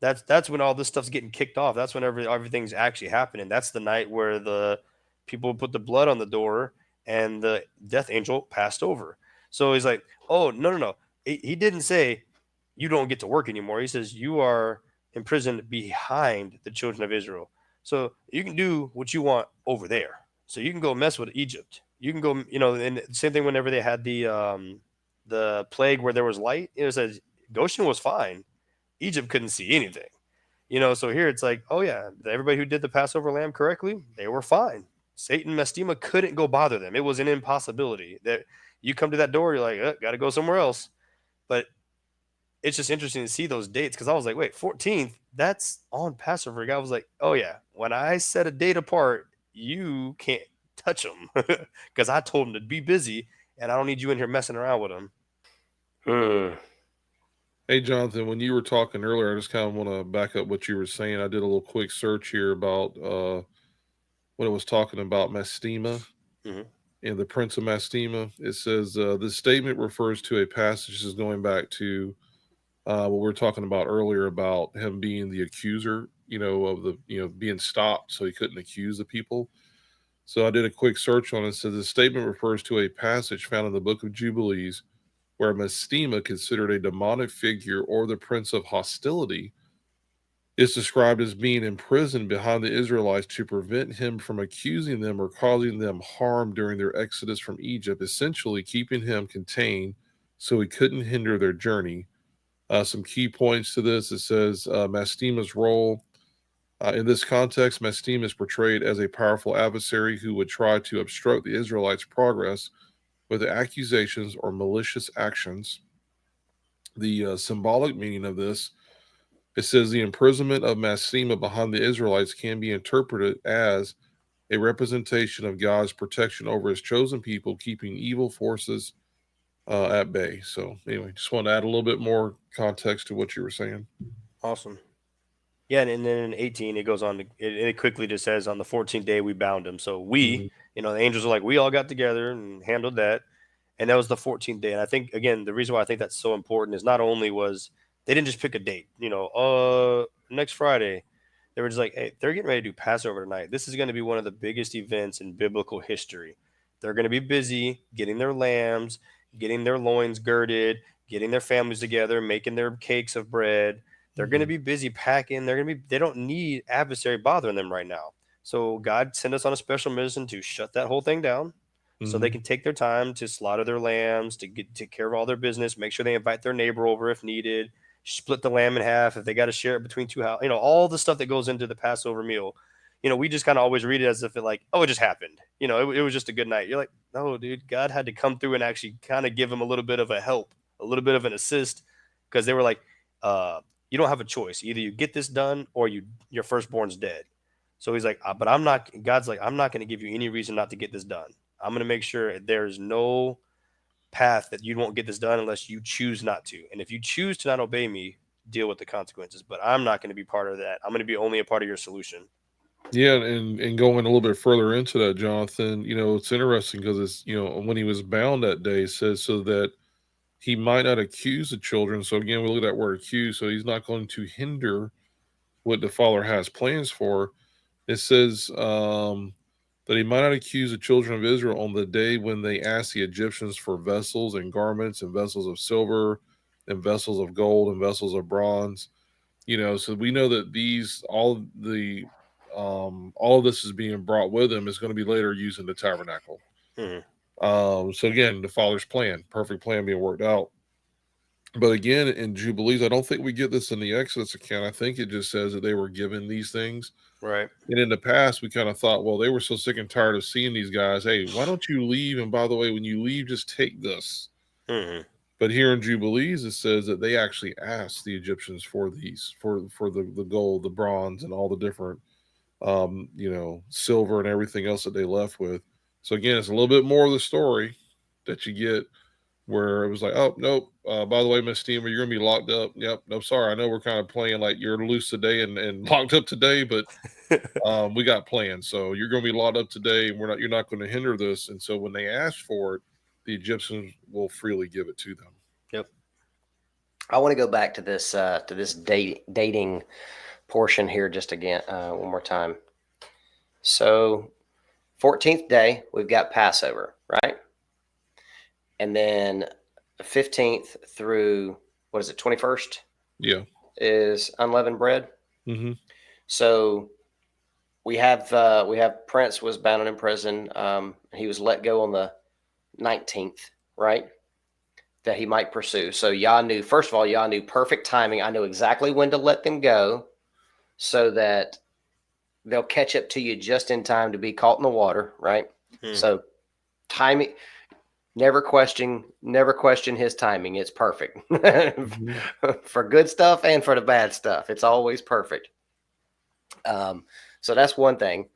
That's when all this stuff's getting kicked off. That's when everything's actually happening. That's the night where the people put the blood on the door and the death angel passed over. So he's like, oh, no. He didn't say you don't get to work anymore. He says you are imprisoned behind the children of Israel. So you can do what you want over there. So you can go mess with Egypt. You can go, and same thing whenever they had the plague where there was light. It says Goshen was fine. Egypt couldn't see anything. So here it's like, oh yeah, everybody who did the Passover lamb correctly, they were fine. Satan, Mestima couldn't go bother them. It was an impossibility. That you come to that door, you're like, got to go somewhere else. But it's just interesting to see those dates because I was like, wait, 14th, that's on Passover. God was like, oh yeah, when I set a date apart, you can't touch them because I told him to be busy, and I don't need you in here messing around with them. Hey, Jonathan, when you were talking earlier, I just kind of want to back up what you were saying. I did a little quick search here about when it was talking about Mestima and the Prince of Mestima. It says this statement refers to a passage that is going back to what we were talking about earlier about him being the accuser, of the, being stopped so he couldn't accuse the people. So I did a quick search on it. It says the statement refers to a passage found in the book of Jubilees where Mestima, considered a demonic figure or the prince of hostility, is described as being imprisoned behind the Israelites to prevent him from accusing them or causing them harm during their exodus from Egypt, essentially keeping him contained so he couldn't hinder their journey. Some key points to this, it says Mestima's role. In this context, Mestima is portrayed as a powerful adversary who would try to obstruct the Israelites' progress with accusations or malicious actions. The symbolic meaning of this, it says the imprisonment of Mestima behind the Israelites can be interpreted as a representation of God's protection over his chosen people, keeping evil forces at bay. So anyway, just want to add a little bit more context to what you were saying. Awesome. Yeah, and then in 18, it goes on to, it quickly just says on the 14th day we bound him. So we, the angels are like, we all got together and handled that. And that was the 14th day. And I think, again, the reason why I think that's so important is not only was they didn't just pick a date, next Friday. They were just like, hey, they're getting ready to do Passover tonight. This is going to be one of the biggest events in biblical history. They're going to be busy getting their lambs, getting their loins girded, getting their families together, making their cakes of bread. They're going to be busy packing. They don't need adversary bothering them right now. So God sent us on a special mission to shut that whole thing down so they can take their time to slaughter their lambs, to take care of all their business, make sure they invite their neighbor over if needed, split the lamb in half if they got to share it between two houses, all the stuff that goes into the Passover meal. We just kind of always read it as if it just happened. It was just a good night. You're like, no, dude, God had to come through and actually kind of give them a little bit of a help, a little bit of an assist, because they were like, you don't have a choice. Either you get this done or your firstborn's dead. So he's like, God's like, I'm not going to give you any reason not to get this done. I'm going to make sure there's no path that you won't get this done unless you choose not to. And if you choose to not obey me, deal with the consequences. But I'm not going to be part of that. I'm going to be only a part of your solution. Yeah, and going a little bit further into that, Jonathan, it's interesting because it's, when he was bound that day, it says so that he might not accuse the children. So again, we look at that word accuse. So he's not going to hinder what the Father has plans for. It says that he might not accuse the children of Israel on the day when they asked the Egyptians for vessels and garments and vessels of silver and vessels of gold and vessels of bronze. So we know that all of this is being brought with him is going to be later used in the tabernacle. So again, the Father's plan, perfect plan being worked out. But again, in Jubilees, I don't think we get this in the Exodus account. I think it just says that they were given these things. Right. And in the past, we kind of thought, well, they were so sick and tired of seeing these guys. Hey, why don't you leave? And by the way, when you leave, just take this. But here in Jubilees, it says that they actually asked the Egyptians for these, for the gold, the bronze, and all the different, silver and everything else that they left with. So again, it's a little bit more of the story that you get where it was like, oh, nope, by the way, Miss Steamer, you're going to be locked up. Yep, no, sorry. I know we're kind of playing like you're loose today and locked up today, but we got plans. So you're going to be locked up today, and you're not going to hinder this. And so when they ask for it, the Egyptians will freely give it to them. Yep. I want to go back to this dating portion here just again one more time. So 14th day, we've got Passover, right? And then 15th through, 21st? Yeah. Is unleavened bread. So we have Prince was bound and in prison. He was let go on the 19th, right? That he might pursue. So Yah knew, first of all, Yah knew perfect timing. I knew exactly when to let them go so that they'll catch up to you just in time to be caught in the water, right? So timing, never question his timing. It's perfect for good stuff and for the bad stuff. It's always perfect. So that's one thing.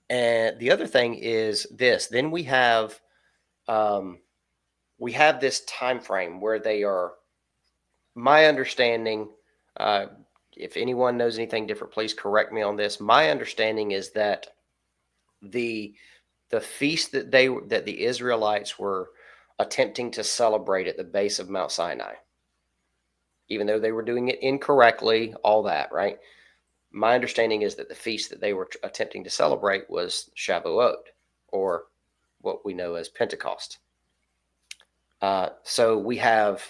And the other thing is this. Then we have this time frame where they are. My understanding, if anyone knows anything different, please correct me on this. My understanding is that the feast that the Israelites were attempting to celebrate at the base of Mount Sinai, even though they were doing it incorrectly, all that, right? My understanding is that the feast that they were attempting to celebrate was Shavuot, or what we know as Pentecost. So we have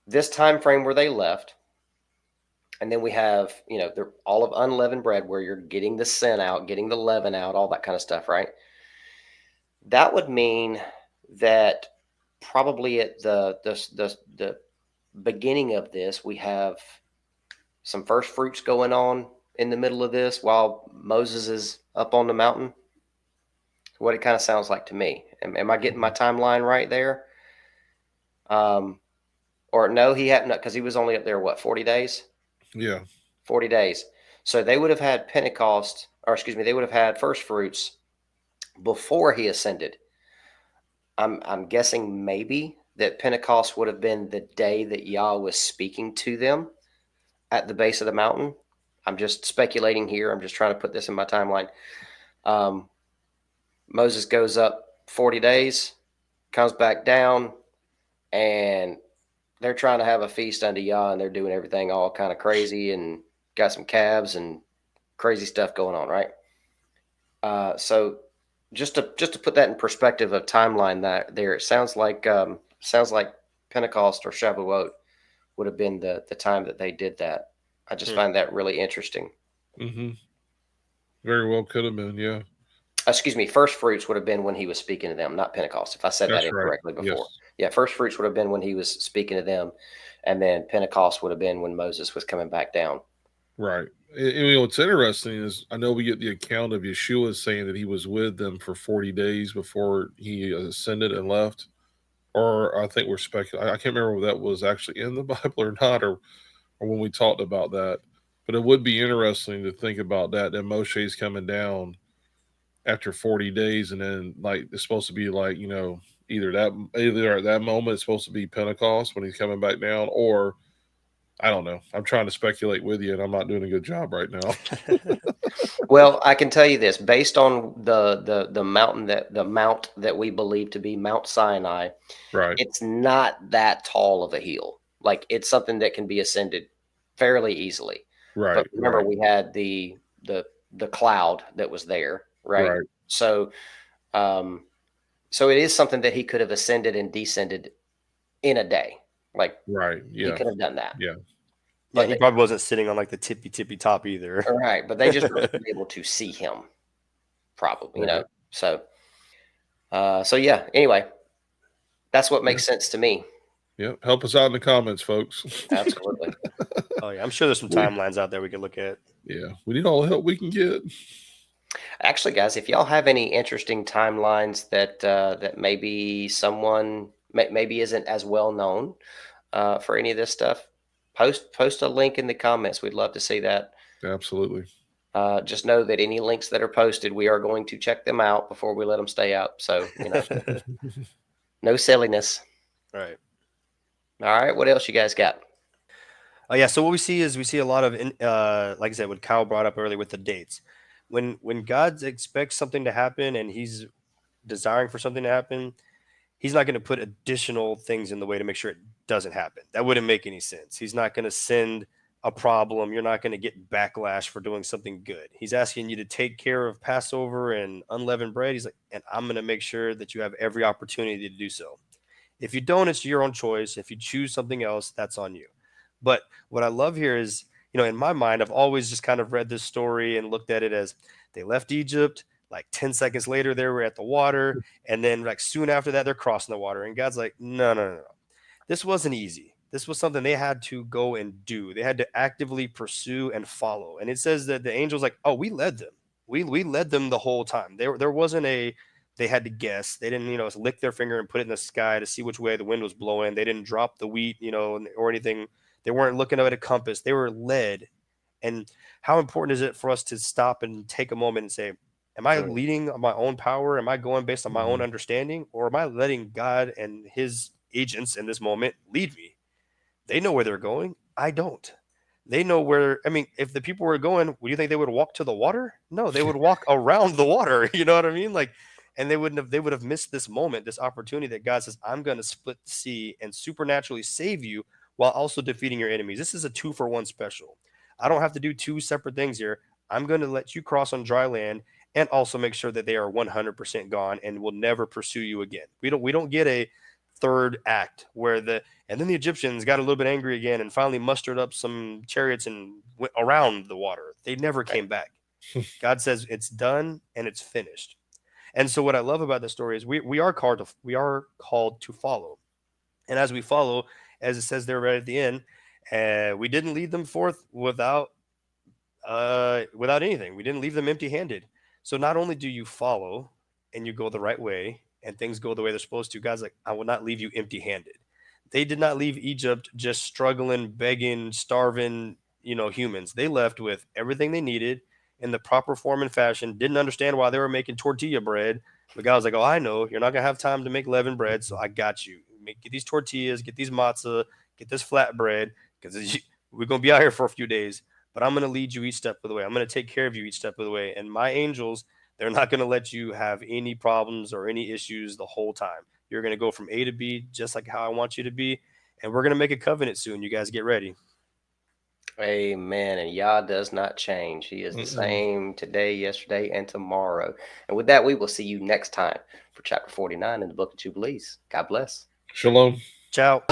this time frame where they left, and then we have, all of unleavened bread, where you're getting the sin out, getting the leaven out, all that kind of stuff, right? That would mean that probably at the beginning of this, we have some first fruits going on in the middle of this while Moses is up on the mountain. What it kind of sounds like to me. Am I getting my timeline right there? Or no, he hadn't, because he was only up there, 40 days? Yeah. 40 days. So they would have had Pentecost, or excuse me, they would have had first fruits before he ascended. I'm guessing maybe that Pentecost would have been the day that Yah was speaking to them at the base of the mountain. I'm just speculating here. I'm just trying to put this in my timeline. Moses goes up 40 days, comes back down, and they're trying to have a feast unto Yah, and they're doing everything all kind of crazy and got some calves and crazy stuff going on, right? So just to put that in perspective of timeline, that there, it sounds like Pentecost or Shavuot would have been the time that they did that. I just find that really interesting. Very well could have been, yeah. Excuse me, first fruits would have been when he was speaking to them, not Pentecost, if I said that incorrectly before. Yes. Yeah, first fruits would have been when he was speaking to them, and then Pentecost would have been when Moses was coming back down. Right. And, what's interesting is, I know we get the account of Yeshua saying that he was with them for 40 days before he ascended and left. Or I think we're speculating. I can't remember if that was actually in the Bible or not, or when we talked about that. But it would be interesting to think about that Moshe's coming down after 40 days, and then it's supposed to be either at that moment it's supposed to be Pentecost when he's coming back down, or I don't know. I'm trying to speculate with you, and I'm not doing a good job right now. Well, I can tell you this, based on the mount that we believe to be Mount Sinai, right? It's not that tall of a hill. Like, it's something that can be ascended fairly easily. Right. But remember, we had the cloud that was there, right? Right. So, so it is something that he could have ascended and descended in a day. Like, right. Yeah. He could have done that. Yeah. But he probably wasn't sitting on the tippy top either. Right. But they just were able to see him, probably, right. So, yeah. Anyway, that's what makes sense to me. Yep. Help us out in the comments, folks. Absolutely. Oh yeah, I'm sure there's some timelines out there we can look at. Yeah, we need all the help we can get. Actually, guys, if y'all have any interesting timelines that maybe someone maybe isn't as well known for any of this stuff, post a link in the comments. We'd love to see that. Absolutely. Just know that any links that are posted, we are going to check them out before we let them stay up. So, no silliness. Right. All right. What else you guys got? Yeah. So what we see a lot of, like I said, what Kyle brought up earlier with the dates. When God expects something to happen and he's desiring for something to happen, he's not going to put additional things in the way to make sure it doesn't happen. That wouldn't make any sense. He's not going to send a problem. You're not going to get backlash for doing something good. He's asking you to take care of Passover and unleavened bread. He's like, and I'm going to make sure that you have every opportunity to do so. If you don't, it's your own choice. If you choose something else, that's on you. But what I love here is, in my mind, I've always just kind of read this story and looked at it as they left Egypt. Like 10 seconds later, they were at the water. And then soon after that, they're crossing the water. And God's like, no. This wasn't easy. This was something they had to go and do. They had to actively pursue and follow. And it says that the angel's like, oh, we led them. We led them the whole time. There wasn't they had to guess. They didn't, lick their finger and put it in the sky to see which way the wind was blowing. They didn't drop the wheat, or anything. They weren't looking at a compass. They were led. And how important is it for us to stop and take a moment and say, am I leading on my own power? Am I going based on my own understanding? Or am I letting God and his agents in this moment lead me? They know where they're going. I don't. They know where. I mean, if the people were going, would you think they would walk to the water? No, they would walk around the water. You know what I mean? Like, and they would have missed this moment, this opportunity that God says, I'm going to split the sea and supernaturally save you while also defeating your enemies. This is a 2-for-1 special. I don't have to do 2 separate things here. I'm going to let you cross on dry land and also make sure that they are 100% gone and will never pursue you again. We don't get a third act where and then the Egyptians got a little bit angry again and finally mustered up some chariots and went around the water. They never came back. God says it's done and it's finished. And so what I love about this story is we are called to follow. And as we follow, as it says there right at the end, we didn't lead them forth without anything. We didn't leave them empty-handed. So not only do you follow and you go the right way and things go the way they're supposed to, God's like, I will not leave you empty-handed. They did not leave Egypt just struggling, begging, starving, humans. They left with everything they needed in the proper form and fashion. Didn't understand why they were making tortilla bread. But God was like, oh, I know you're not going to have time to make leavened bread. So I got you. Get these tortillas, get these matzah, get this flatbread, because we're going to be out here for a few days. But I'm going to lead you each step of the way. I'm going to take care of you each step of the way. And my angels, they're not going to let you have any problems or any issues the whole time. You're going to go from A to B just like how I want you to be. And we're going to make a covenant soon. You guys get ready. Amen. And Yah does not change. He is the same today, yesterday, and tomorrow. And with that, we will see you next time for chapter 49 in the book of Jubilees. God bless. Shalom. Ciao.